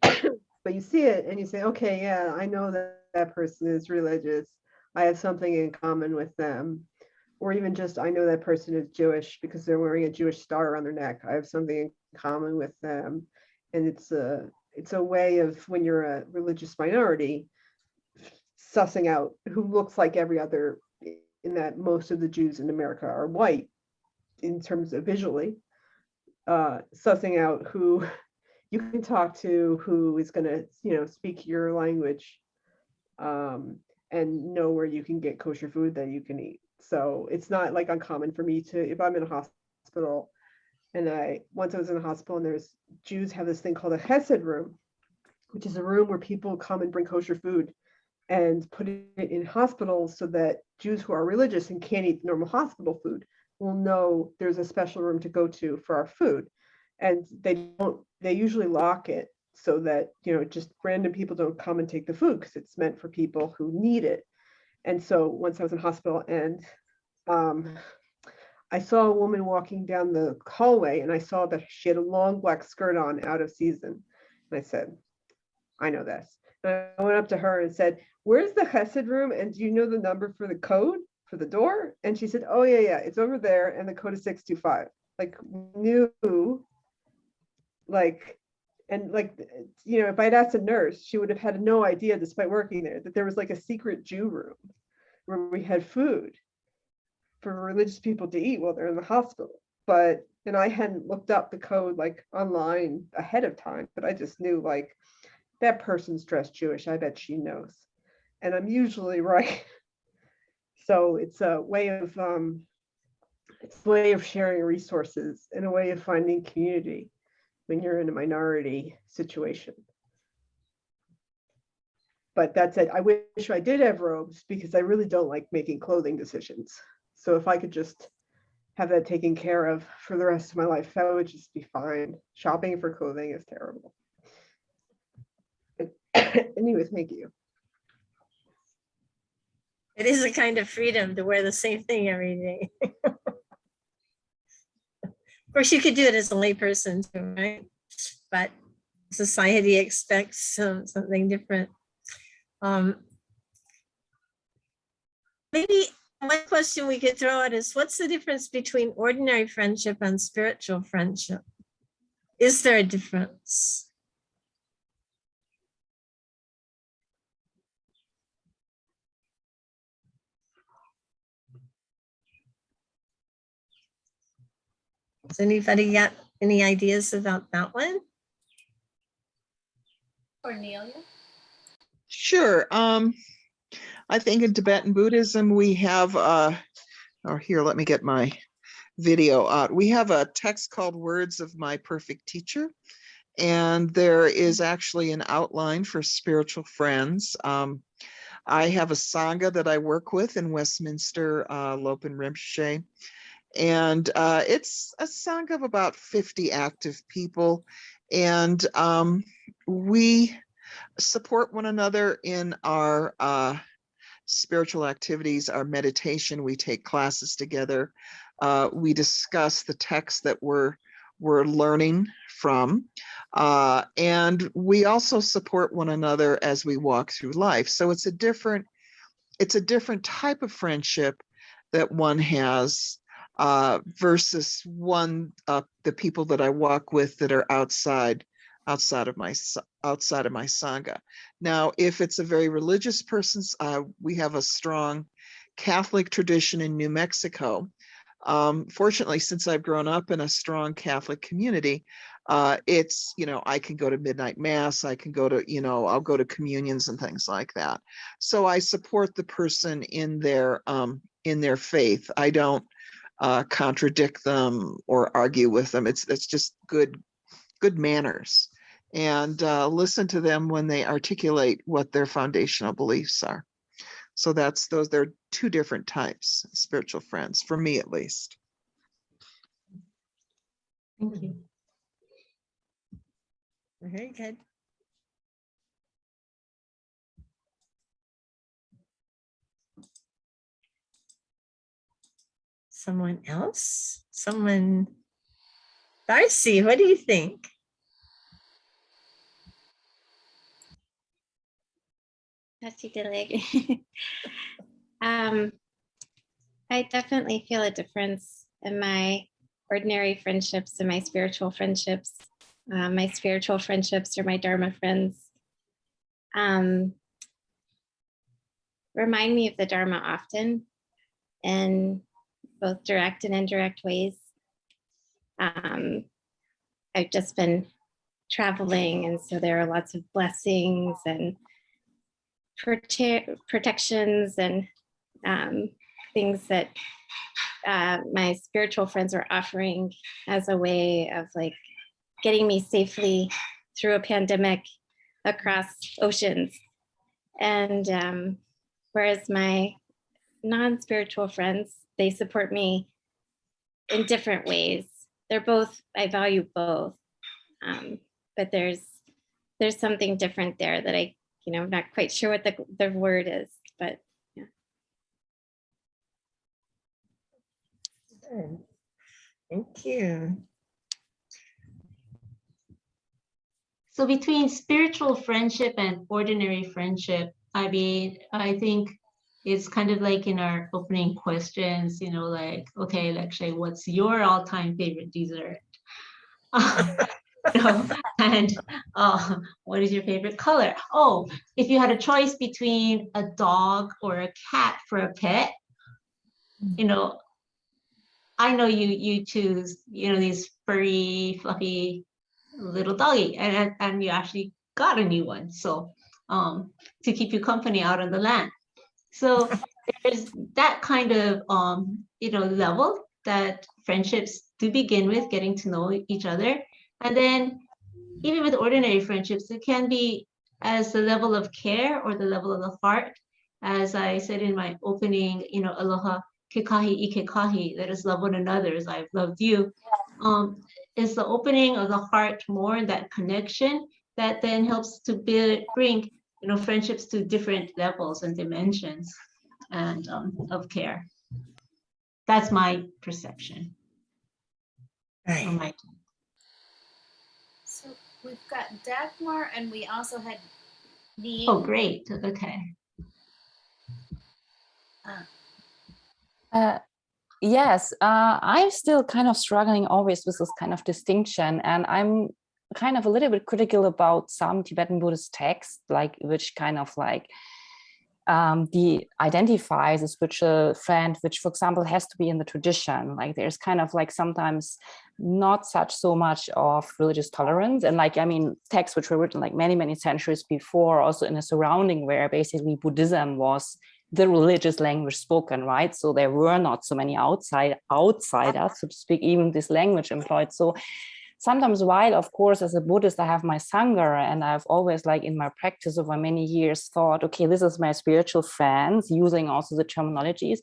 But you see it and you say, okay, yeah, I know that that person is religious. I have something in common with them. Or even just, I know that person is Jewish because they're wearing a Jewish star around their neck. I have something in common with them. And it's a way of, when you're a religious minority, sussing out who looks like every other, in that most of the Jews in America are white in terms of visually, sussing out who you can talk to, who is going to, speak your language, and know where you can get kosher food that you can eat. So it's not like uncommon for me to, if I'm in a hospital, and once I was in a hospital, and Jews have this thing called a chesed room, which is a room where people come and bring kosher food and put it in hospitals so that Jews who are religious and can't eat normal hospital food will know there's a special room to go to for our food. And they usually lock it so that, just random people don't come and take the food, because it's meant for people who need it. And so once I was in hospital, and I saw a woman walking down the hallway, and I saw that she had a long black skirt on, out of season. And I said, I know this. And I went up to her and said, where's the chesed room? And do you know the number for the code for the door? And she said, oh yeah, it's over there. And the code is 625. Like, knew, if I'd asked a nurse, she would have had no idea, despite working there, that there was like a secret Jew room where we had food for religious people to eat while they're in the hospital. And I hadn't looked up the code like online ahead of time, but I just knew, like, that person's dressed Jewish. I bet she knows. And I'm usually right. So it's a way of sharing resources and a way of finding community when you're in a minority situation. But that's it. I wish I did have robes, because I really don't like making clothing decisions. So if I could just have that taken care of for the rest of my life, that would just be fine. Shopping for clothing is terrible. Anyway, thank you. It is a kind of freedom to wear the same thing every day. Of course, you could do it as a layperson too, right? But society expects something different. Maybe one question we could throw out is, what's the difference between ordinary friendship and spiritual friendship? Is there a difference? Has anybody got any ideas about that one? Cornelia? Sure. I think in Tibetan Buddhism, we have, here, let me get my video out. We have a text called Words of My Perfect Teacher, and there is actually an outline for spiritual friends. I have a Sangha that I work with in Westminster, Lopen Rinpoche, and it's a Sangha of about 50 active people, and we support one another in our spiritual activities, our meditation. We take classes together. We discuss the texts that we're learning from, and we also support one another as we walk through life. So it's a different type of friendship that one has versus the people that I walk with that are outside of my Sangha. Now, if it's a very religious person, we have a strong Catholic tradition in New Mexico Fortunately, since I've grown up in a strong Catholic community, it's, I can go to midnight mass, I can go to, I'll go to communions and things like that. So I support the person in their faith. I don't contradict them or argue with them. It's just good manners, and listen to them when they articulate what their foundational beliefs are. So there are two different types of spiritual friends, for me at least. Thank you. Very good. Someone else? Darcy, what do you think? Darcy Dillig. I definitely feel a difference in my ordinary friendships and my spiritual friendships. My spiritual friendships are my Dharma friends. Remind me of the Dharma often in both direct and indirect ways. I've just been traveling, and so there are lots of blessings and protections and things that my spiritual friends are offering as a way of like getting me safely through a pandemic across oceans. And whereas my non-spiritual friends, they support me in different ways. They're both, I value both, but there's something different there that I'm not quite sure what the word is, but yeah. Good. Thank you. So between spiritual friendship and ordinary friendship, I mean, I think it's kind of like in our opening questions, like, okay, Lekshay, what's your all-time favorite dessert? And what is your favorite color? Oh, if you had a choice between a dog or a cat for a pet, I know you choose, these furry, fluffy little doggy, and you actually got a new one, so to keep you company out on the land. So there's that kind of level that friendships do begin with, getting to know each other. And then even with ordinary friendships, it can be as the level of care or the level of the heart. As I said in my opening, aloha kekahi ikekahi, that is love one another as I've loved you. Is the opening of the heart more, that connection that then helps to bring friendships to different levels and dimensions and of care. That's my perception. Right. So we've got Dagmar, and we also had Neem. Oh, great. Okay. Yes, I'm still kind of struggling always with this kind of distinction, and I'm kind of a little bit critical about some Tibetan Buddhist texts, which kind of identifies a spiritual friend, which, for example, has to be in the tradition. Like there's kind of sometimes not so much of religious tolerance, and texts which were written many, many centuries before, also in a surrounding where basically Buddhism was the religious language spoken, right? So there were not so many outsiders, so to speak, even this language employed. So sometimes, while of course as a Buddhist I have my Sangha, and I've always in my practice over many years thought, okay, this is my spiritual friends, using also the terminologies,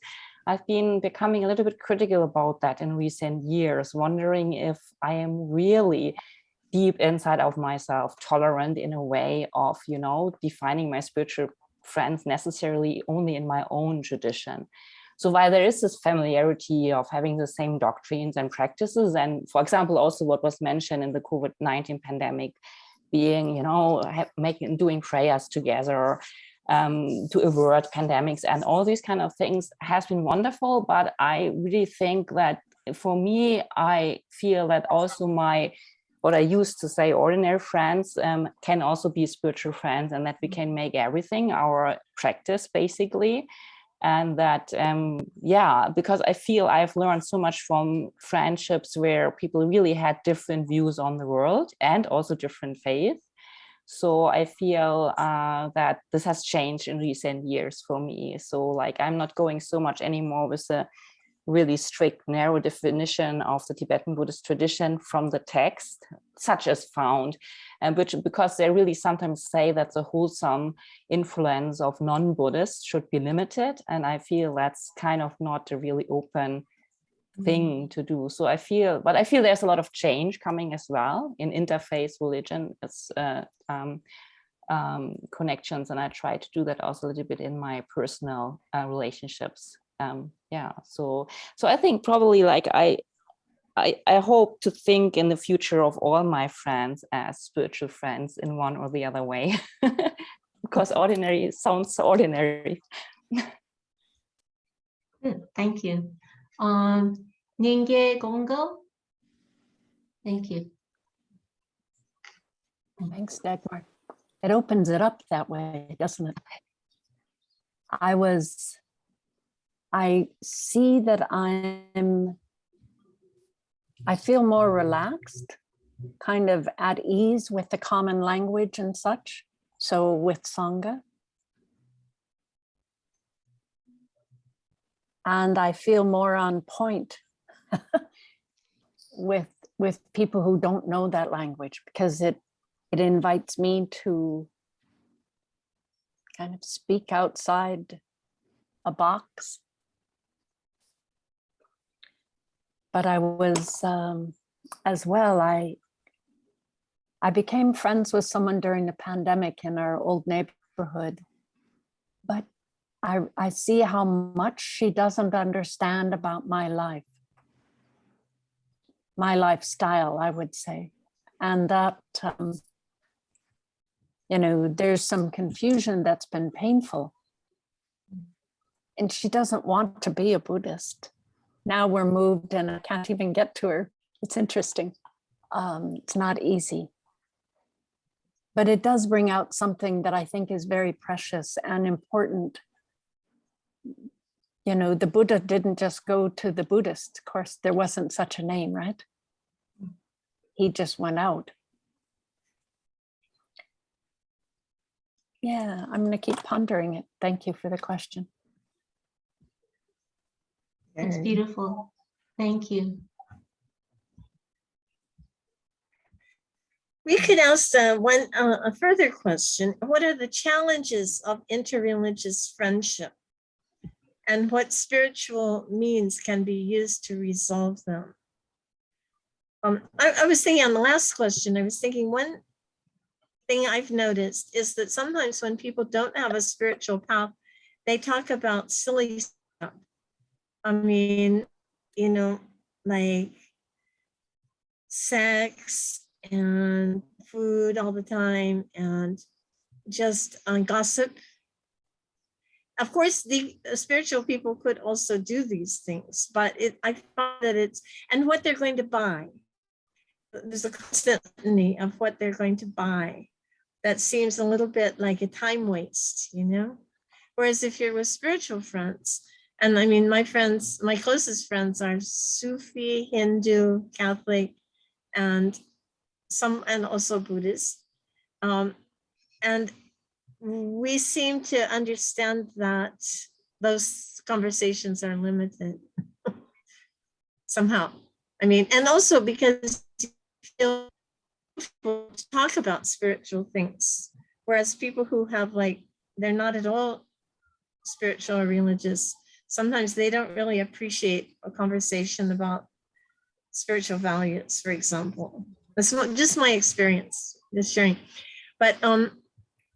I've been becoming a little bit critical about that in recent years, wondering if I am really deep inside of myself tolerant in a way of, defining my spiritual friends necessarily only in my own tradition. So while there is this familiarity of having the same doctrines and practices, and for example, also what was mentioned in the COVID-19 pandemic, being, doing prayers together to avert pandemics and all these kind of things has been wonderful. But I really think that for me, I feel that also what I used to say ordinary friends can also be spiritual friends, and that we can make everything our practice basically. And that, yeah, because I feel I've learned so much from friendships where people really had different views on the world and also different faiths. So I feel that this has changed in recent years for me. So like, I'm not going so much anymore with the really strict, narrow definition of the Tibetan Buddhist tradition from the text, such as found, and which, because they really sometimes say that the wholesome influence of non-Buddhists should be limited. And I feel that's kind of not a really open thing to do. So I feel there's a lot of change coming as well in interfaith religion connections. And I try to do that also a little bit in my personal relationships. Yeah, so I think probably like I hope to think in the future of all my friends as spiritual friends in one or the other way, because ordinary sounds so ordinary. Good, thank you. Ninge Gongo. Thank you. Thanks, Dagmar. It opens it up that way, doesn't it? I see that I feel more relaxed, kind of at ease with the common language and such. So with Sangha. And I feel more on point with people who don't know that language, because it invites me to kind of speak outside a box. But I was, as well, I became friends with someone during the pandemic in our old neighborhood, but I see how much she doesn't understand about my life, my lifestyle, I would say. And that, you know, there's some confusion that's been painful. And she doesn't want to be a Buddhist. Now we're moved and I can't even get to her. It's interesting. It's not easy. But it does bring out something that I think is very precious and important. You know, the Buddha didn't just go to the Buddhist. Of course, there wasn't such a name, right? He just went out. Yeah, I'm going to keep pondering it. Thank you for the question. It's beautiful. Thank you. We could ask a further question. What are the challenges of interreligious friendship? And what spiritual means can be used to resolve them? I was thinking on the last question, I was thinking one thing I've noticed is that sometimes when people don't have a spiritual path, they talk about silly stuff. I mean, you know, like sex and food all the time and just gossip. Of course, the spiritual people could also do these things, but I find that it's, and what they're going to buy. There's a constant need of what they're going to buy. That seems a little bit like a time waste, you know? Whereas if you're with spiritual friends, and I mean, my friends, my closest friends are Sufi, Hindu, Catholic, and also Buddhist. And we seem to understand that those conversations are limited somehow. I mean, and also because you feel comfortable to talk about spiritual things, whereas people who have they're not at all spiritual or religious, sometimes they don't really appreciate a conversation about spiritual values, for example. That's just my experience, just sharing. But on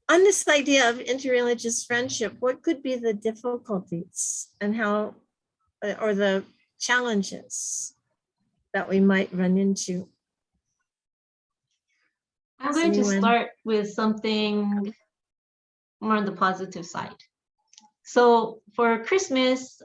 this idea of interreligious friendship, what could be the difficulties and how, or the challenges that we might run into? I'm going to start with something more on the positive side. So for Christmas,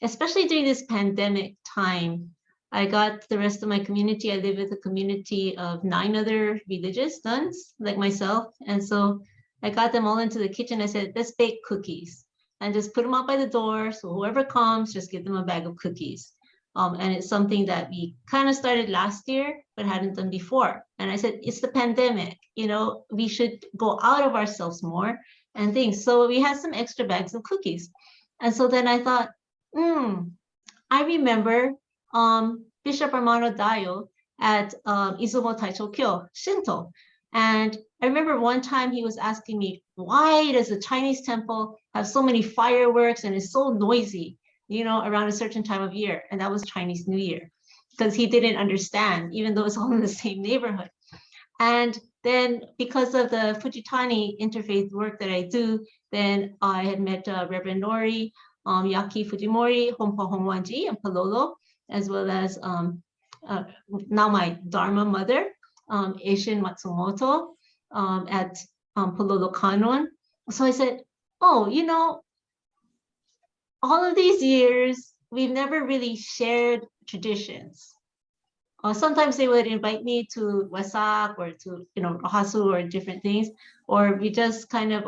especially during this pandemic time, I got the rest of my community. I live with a community of 9 other religious nuns like myself. And so I got them all into the kitchen. I said, let's bake cookies. and just put them out by the door. So whoever comes, just give them a bag of cookies. And it's something that we kind of started last year, but hadn't done before. And I said, it's the pandemic, we should go out of ourselves more and things. So we had some extra bags of cookies. And so then I thought, I remember Bishop Armando Dayo at Izumo Taichokyo Shinto. And I remember one time he was asking me, why does the Chinese temple have so many fireworks and is so noisy, around a certain time of year? And that was Chinese New Year, because he didn't understand, even though it's all in the same neighborhood. And then because of the Fujitani interfaith work that I do, then I had met Reverend Nori, Yaki Fujimori, Hompa Hongwanji, and Palolo, as well as now my Dharma mother, Eishin Matsumoto, at Palolo Kanon. So I said, oh, all of these years, we've never really shared traditions. Sometimes they would invite me to Wasak or to, Rohasu or different things, or we just kind of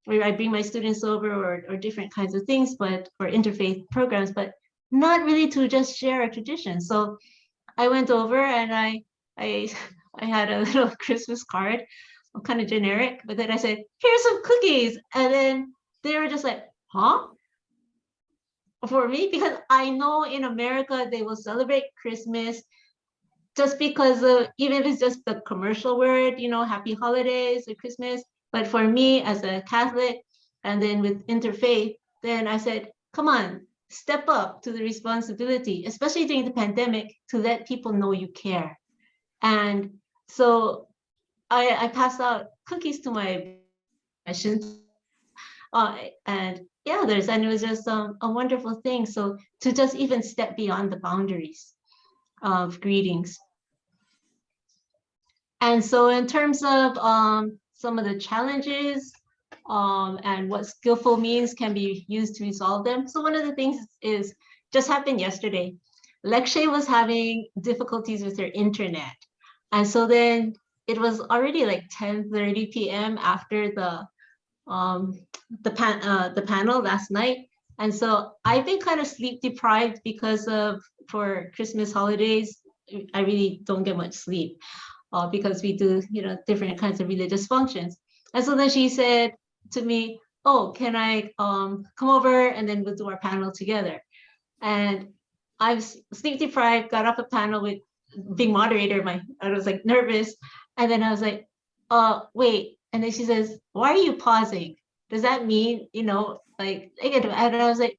where I bring my students over or different kinds of things, or interfaith programs, but not really to just share a tradition. So I went over and I had a little Christmas card, kind of generic, but then I said, here's some cookies. And then they were just like, huh? For me, because I know in America, they will celebrate Christmas just because of, even if it's just the commercial word, happy holidays or Christmas. But for me as a Catholic and then with interfaith, then I said, come on, step up to the responsibility, especially during the pandemic, to let people know you care. And so I passed out cookies to my patients. And yeah, and it was just a wonderful thing. So to just even step beyond the boundaries of greetings. And so in terms of some of the challenges and what skillful means can be used to resolve them. So one of the things is just happened yesterday. Lekshay was having difficulties with her internet. And so then it was already like 10:30 p.m. after the panel last night. And so I've been kind of sleep deprived because for Christmas holidays, I really don't get much sleep because we do, different kinds of religious functions. And so then she said to me, oh, can I come over and then we'll do our panel together? And I was sleep deprived, got off a panel with being moderator, I was like nervous. And then I was like, wait. And then she says, why are you pausing? Does that mean, and I was like,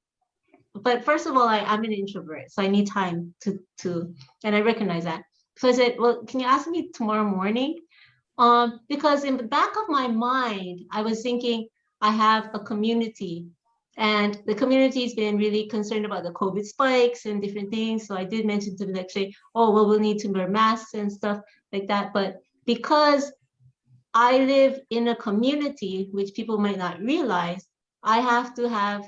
but first of all, I'm an introvert, so I need time to, and I recognize that. So I said, well, can you ask me tomorrow morning? Because in the back of my mind, I was thinking I have a community and the community's been really concerned about the COVID spikes and different things. So I did mention to them, say, oh, well, we'll need to wear masks and stuff like that. But because I live in a community, which people might not realize, I have to have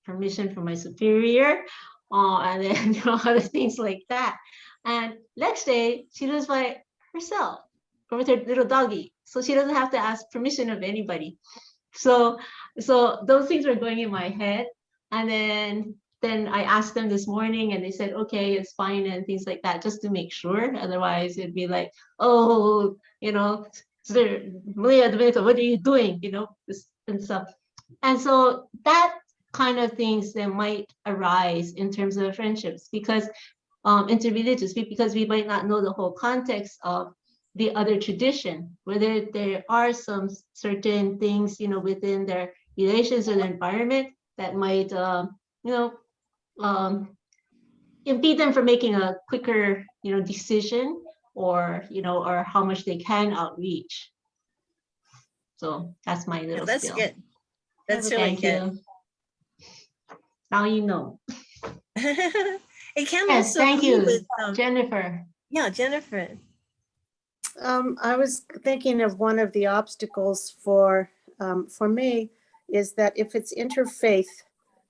permission from my superior, and then other things like that. And next day, she lives by herself or with her little doggy, so she doesn't have to ask permission of anybody. So those things were going in my head, and then I asked them this morning, and they said, okay, it's fine, and things like that, just to make sure. Otherwise, it'd be like, oh, Maria Dominica, what are you doing? This and stuff. And so that kind of things that might arise in terms of friendships, because interreligious, because we might not know the whole context of the other tradition, whether there are some certain things, within their relations or their environment that might, impede them from making a quicker, decision, or or how much they can outreach. So that's my little that's skill. good. That's really Thank good. you. Now you know. It can Yes, also thank be you, with Jennifer. Yeah, Jennifer. I was thinking of one of the obstacles for me is that if it's interfaith,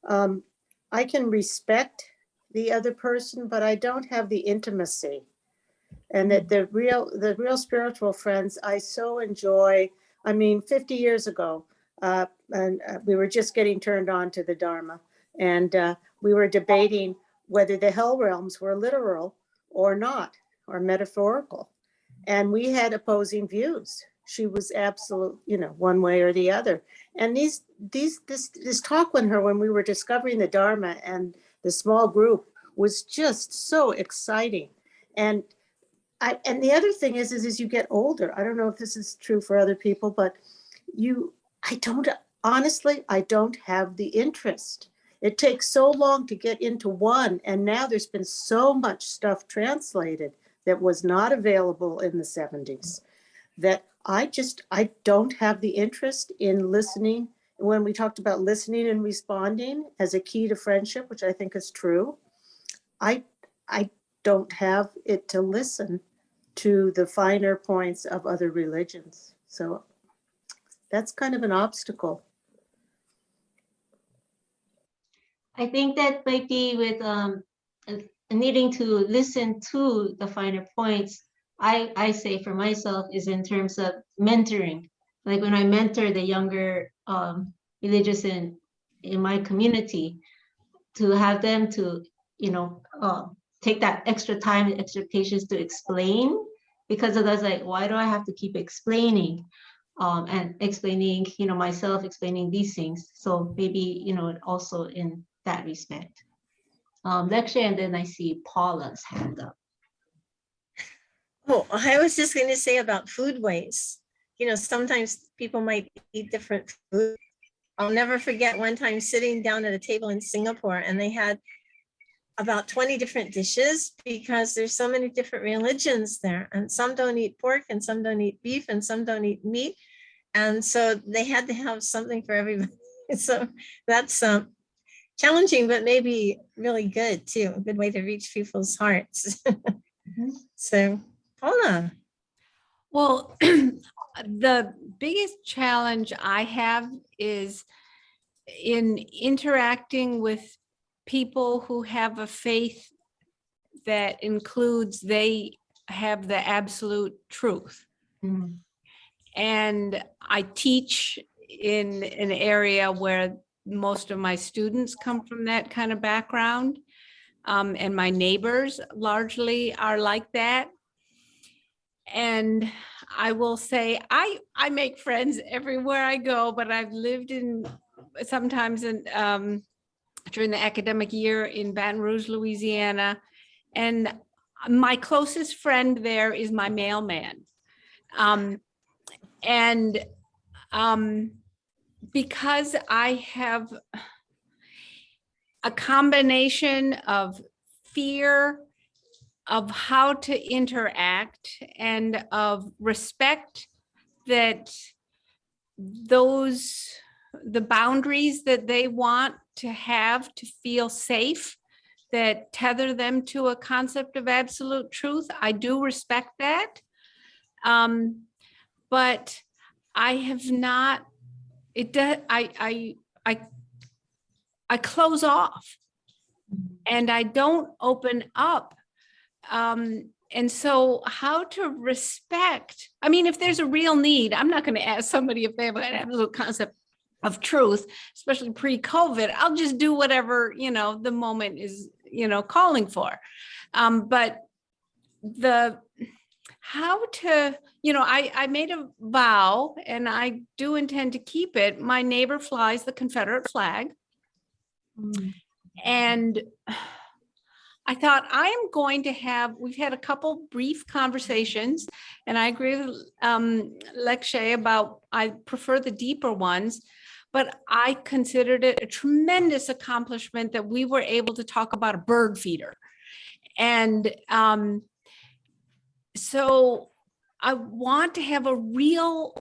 I can respect the other person, but I don't have the intimacy. And that the real spiritual friends I so enjoy. I mean, 50 years ago, and we were just getting turned on to the Dharma. And we were debating whether the hell realms were literal or not, or metaphorical. And we had opposing views. She was absolute, one way or the other. And this talk with her when we were discovering the Dharma and the small group was just so exciting. And the other thing is as you get older, I don't know if this is true for other people, but I don't have the interest. It takes so long to get into one. And now there's been so much stuff translated that was not available in the 70s that I don't have the interest in listening. When we talked about listening and responding as a key to friendship, which I think is true, I don't have it to listen to the finer points of other religions. So that's kind of an obstacle. I think that might be with needing to listen to the finer points. I say for myself is in terms of mentoring. Like when I mentor the younger religious in my community, to have them to, take that extra time and extra patience to explain, because otherwise, like, why do I have to keep explaining? And explaining, myself, explaining these things. So maybe, also in that respect. Lecture, and then I see Paula's hand up. Oh, I was just going to say about food waste. Sometimes people might eat different food. I'll never forget one time sitting down at a table in Singapore, and they had about 20 different dishes because there's so many different religions there, and some don't eat pork and some don't eat beef and some don't eat meat. And so they had to have something for everybody. So that's challenging, but maybe really good too. A good way to reach people's hearts. So, Paula. Well, the biggest challenge I have is in interacting with people who have a faith that includes they have the absolute truth. Mm-hmm. And I teach in an area where most of my students come from that kind of background. And my neighbors largely are like that. And I will say, I make friends everywhere I go, but I've lived sometimes during the academic year in Baton Rouge, Louisiana. And my closest friend there is my mailman. Because I have a combination of fear of how to interact and of respect that the boundaries that they want to have to feel safe, that tether them to a concept of absolute truth. I do respect that. But I have not, I close off and I don't open up. And so how to respect, if there's a real need, I'm not going to ask somebody if they have an absolute concept of truth, especially pre-COVID. I'll just do whatever, the moment is, calling for. But I made a vow and I do intend to keep it. My neighbor flies the Confederate flag. And I thought we've had a couple brief conversations, and I agree with Lekshay about, I prefer the deeper ones, but I considered it a tremendous accomplishment that we were able to talk about a bird feeder. And so I want to have a real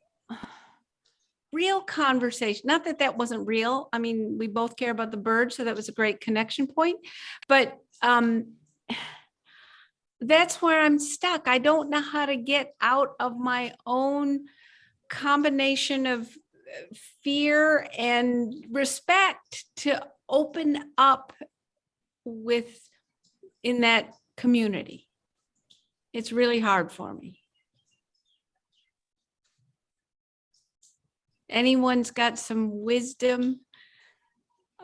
conversation. Not that that wasn't real. We both care about the birds, so that was a great connection point. But that's where I'm stuck. I don't know how to get out of my own combination of fear and respect to open up in that community. It's really hard for me. Anyone's got some wisdom?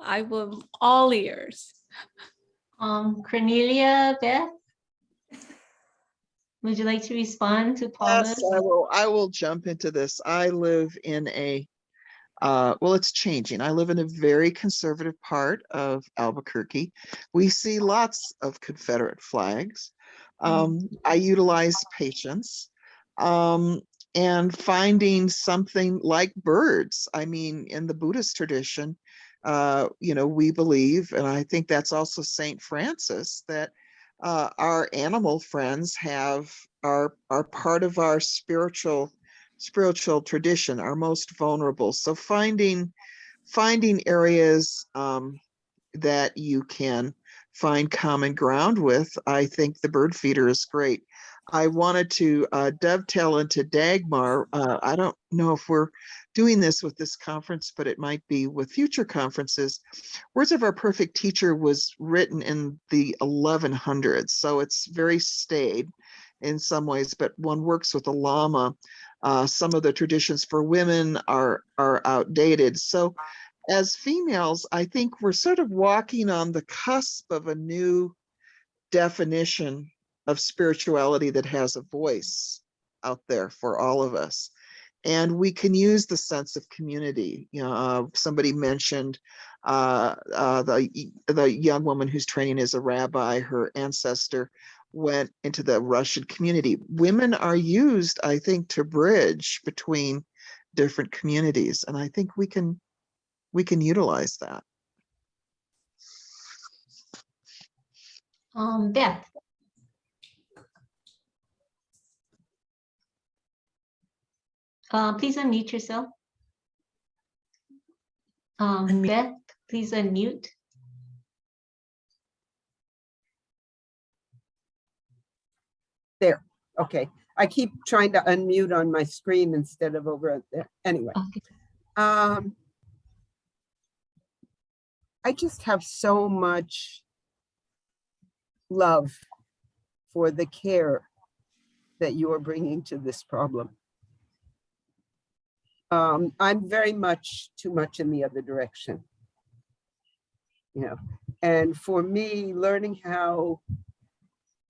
I will all ears. Cornelia, Beth, would you like to respond to Paula's? Yes, I will jump into this. I live in a well, it's changing. I live in a very conservative part of Albuquerque. We see lots of Confederate flags. I utilize patience and finding something like birds. I mean, in the Buddhist tradition, we believe, and I think that's also Saint Francis, that our animal friends are part of our spiritual tradition, are most vulnerable. So finding areas that you can find common ground with, I think the bird feeder is great. I wanted to dovetail into Dagmar. I don't know if we're doing this with this conference, but it might be with future conferences. Words of Our Perfect Teacher was written in the 1100s, so it's very staid in some ways, but one works with a Lama. Some of the traditions for women are outdated. So as females, I think we're sort of walking on the cusp of a new definition of spirituality that has a voice out there for all of us. And we can use the sense of community. Somebody mentioned the young woman who's training as a rabbi. Her ancestor went into the Russian community. Women are used, I think, to bridge between different communities, and I think we can utilize that. Beth. Please unmute yourself. Beth, please unmute. There. Okay. I keep trying to unmute on my screen instead of over there. Anyway. Okay. I just have so much love for the care that you are bringing to this problem. I'm very much too much in the other direction. And for me, learning how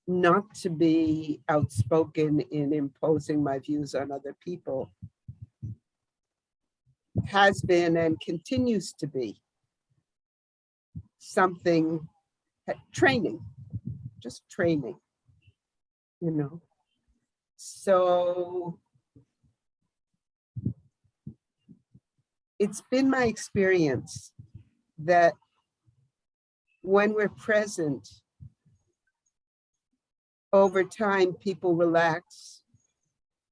not to be outspoken in imposing my views on other people has been and continues to be something, training, just training, So it's been my experience that when we're present, over time, people relax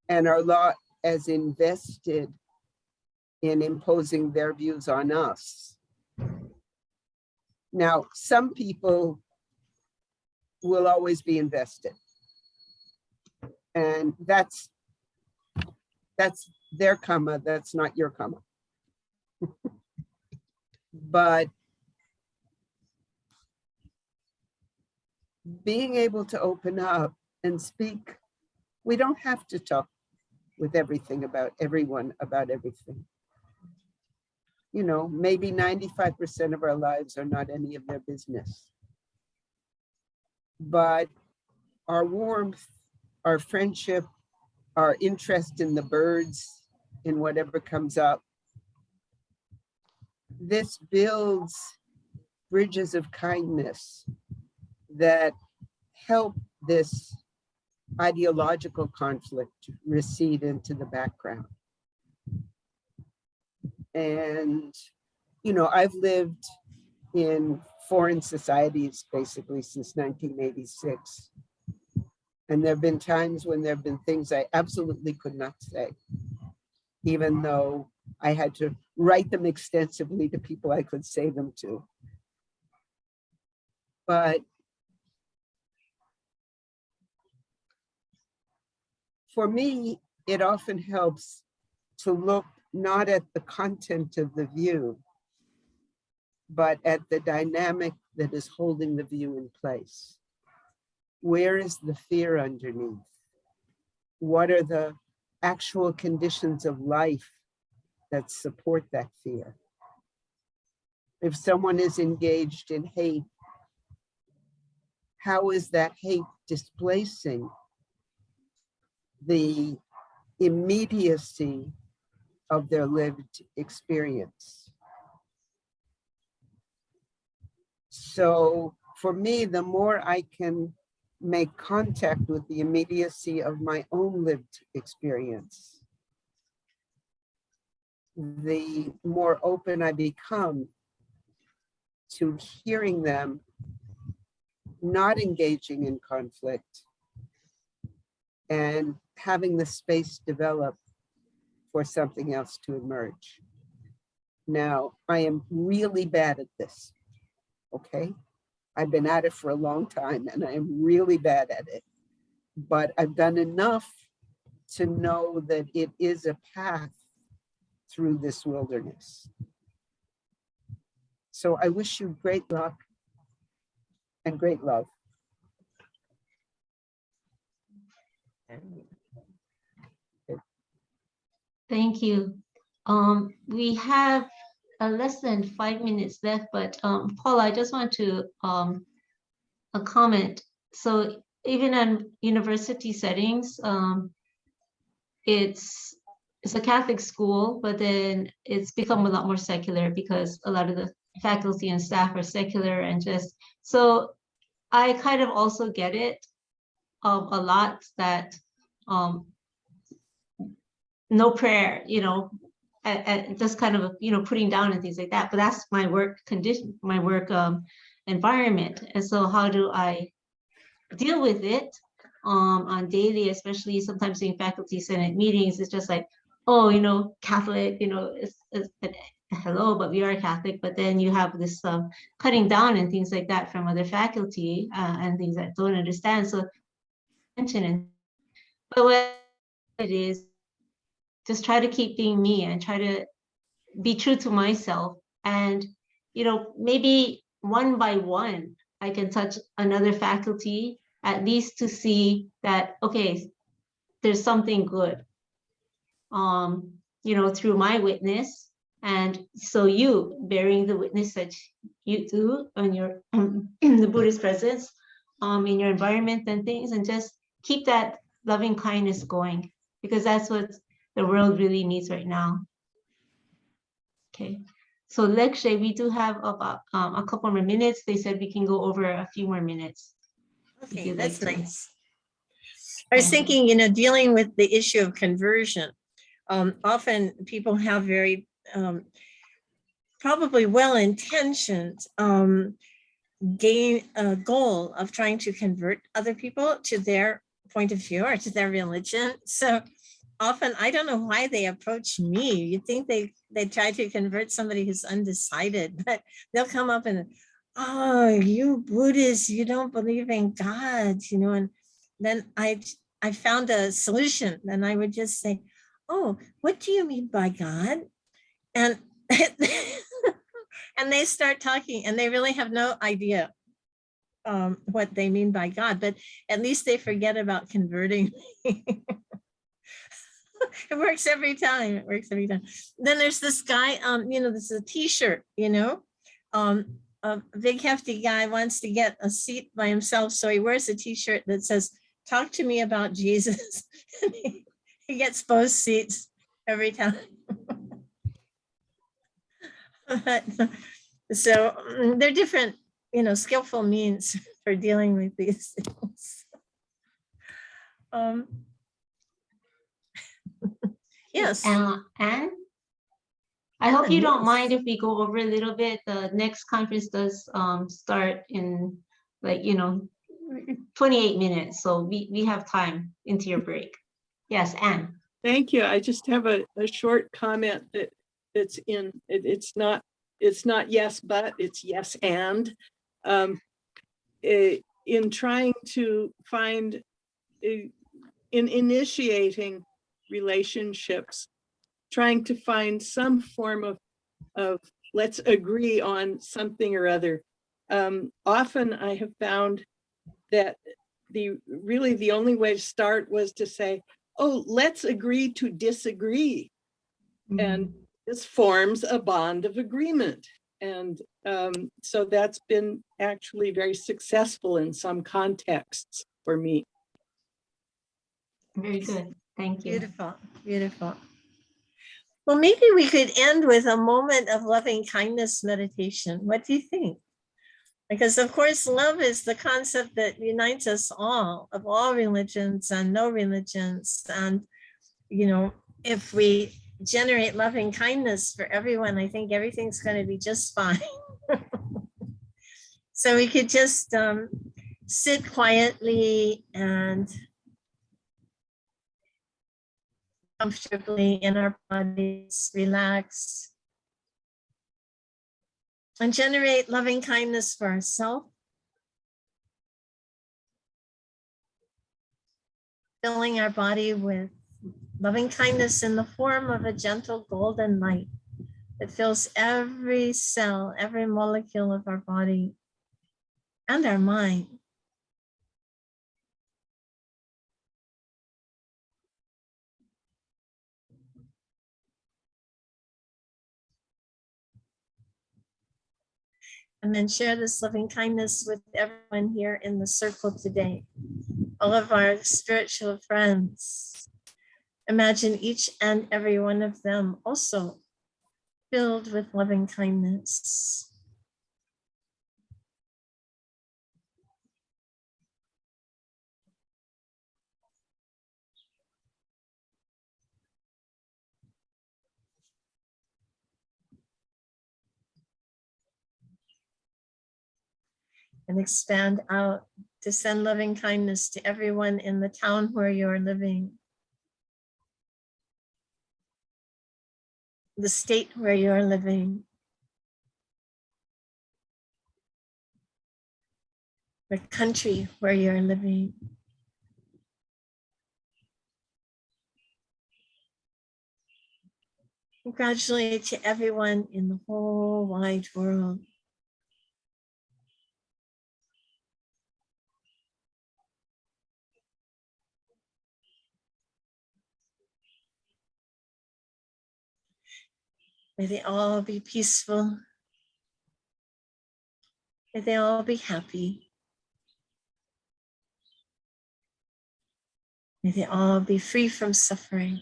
and are not as invested in imposing their views on us. Now, some people will always be invested, and that's their karma, that's not your karma. But being able to open up and speak, we don't have to talk with everything about everyone about everything. Maybe 95% of our lives are not any of their business. But our warmth, our friendship, our interest in the birds, in whatever comes up, this builds bridges of kindness that help this ideological conflict recede into the background. And, I've lived in foreign societies basically since 1986. And there have been times when there have been things I absolutely could not say, even though I had to write them extensively to people I could say them to. But for me, it often helps to look not at the content of the view, but at the dynamic that is holding the view in place. Where is the fear underneath? What are the actual conditions of life that support that fear. If someone is engaged in hate, how is that hate displacing the immediacy of their lived experience? So for me, the more I can make contact with the immediacy of my own lived experience, the more open I become to hearing them, not engaging in conflict, and having the space develop for something else to emerge. Now, I am really bad at this, okay? I've been at it for a long time and I am really bad at it, but I've done enough to know that it is a path through this wilderness. So I wish you great luck and great love. Thank you. We have less than 5 minutes left, but Paula, I just want to a comment. So even in university settings, it's a Catholic school, but then it's become a lot more secular because a lot of the faculty and staff are secular, and just so I kind of also get it a lot that no prayer, just kind of, putting down and things like that. But that's my work condition, my work environment. And so how do I deal with it on daily, especially sometimes in faculty senate meetings? It's just like, oh, Catholic, it's hello, but we are Catholic. But then you have this cutting down and things like that from other faculty and things that don't understand. So but what it is, just try to keep being me and try to be true to myself. And, maybe one by one, I can touch another faculty, at least to see that, okay, there's something good, through my witness. And so you bearing the witness that you do on your, in the Buddhist presence, in your environment and things, and just keep that loving kindness going, because that's what the world really needs right now. Okay, so Lekshay, we do have about a couple more minutes. They said we can go over a few more minutes. Okay, that's nice. I was thinking, dealing with the issue of conversion, often people have very probably well-intentioned goal of trying to convert other people to their point of view or to their religion. So often, I don't know why they approach me. You'd think they try to convert somebody who's undecided, but they'll come up and, oh, you Buddhists, you don't believe in God, and then I found a solution, and I would just say, oh, what do you mean by God? And and they start talking, and they really have no idea what they mean by God, but at least they forget about converting me. It works every time. It works every time. Then there's this guy, this is a t-shirt, a big hefty guy wants to get a seat by himself. So he wears a t-shirt that says, talk to me about Jesus. He gets both seats every time. So there are different, skillful means for dealing with these things. Yes. Anne, I hope you don't mind if we go over a little bit. The next conference does start in 28 minutes. So we have time into your break. Yes, Anne. Thank you. I just have a short comment it's not yes, but it's yes, and in trying to find, in initiating relationships, trying to find some form of let's agree on something or other. Often I have found that the only way to start was to say, oh, let's agree to disagree. And this forms a bond of agreement. And so that's been actually very successful in some contexts for me. Very good. Thank you. Beautiful, beautiful. Well, maybe we could end with a moment of loving kindness meditation. What do you think? Because of course, love is the concept that unites us all, of all religions and no religions. And, you know, if we generate loving kindness for everyone, I think everything's going to be just fine. So we could just sit quietly and comfortably in our bodies, relax, and generate loving kindness for ourselves, filling our body with loving kindness in the form of a gentle golden light that fills every cell, every molecule of our body and our mind. And then share this loving kindness with everyone here in the circle today, all of our spiritual friends. Imagine each and every one of them also filled with loving kindness. And expand out to send loving kindness to everyone in the town where you're living, the state where you're living, the country where you're living. And gradually to everyone in the whole wide world. May they all be peaceful. May they all be happy. May they all be free from suffering.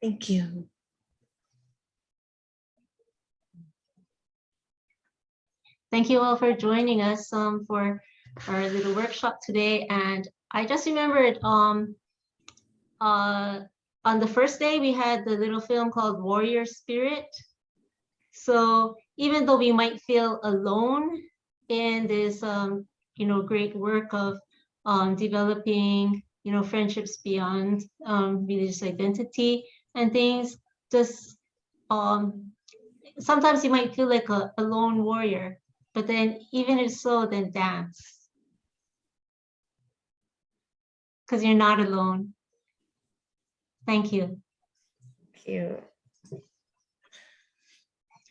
Thank you. Thank you all for joining us for our little workshop today. And I just remembered on the first day we had the little film called Warrior Spirit. So even though we might feel alone in this great work of developing friendships beyond religious identity and things, just sometimes you might feel like a lone warrior, but then even if so, then dance, because you're not alone. Thank you. Thank you.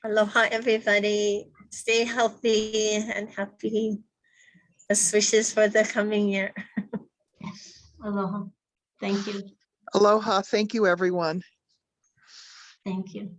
Aloha, everybody. Stay healthy and happy. Best wishes for the coming year. Yes. Aloha. Thank you. Aloha. Thank you, everyone. Thank you.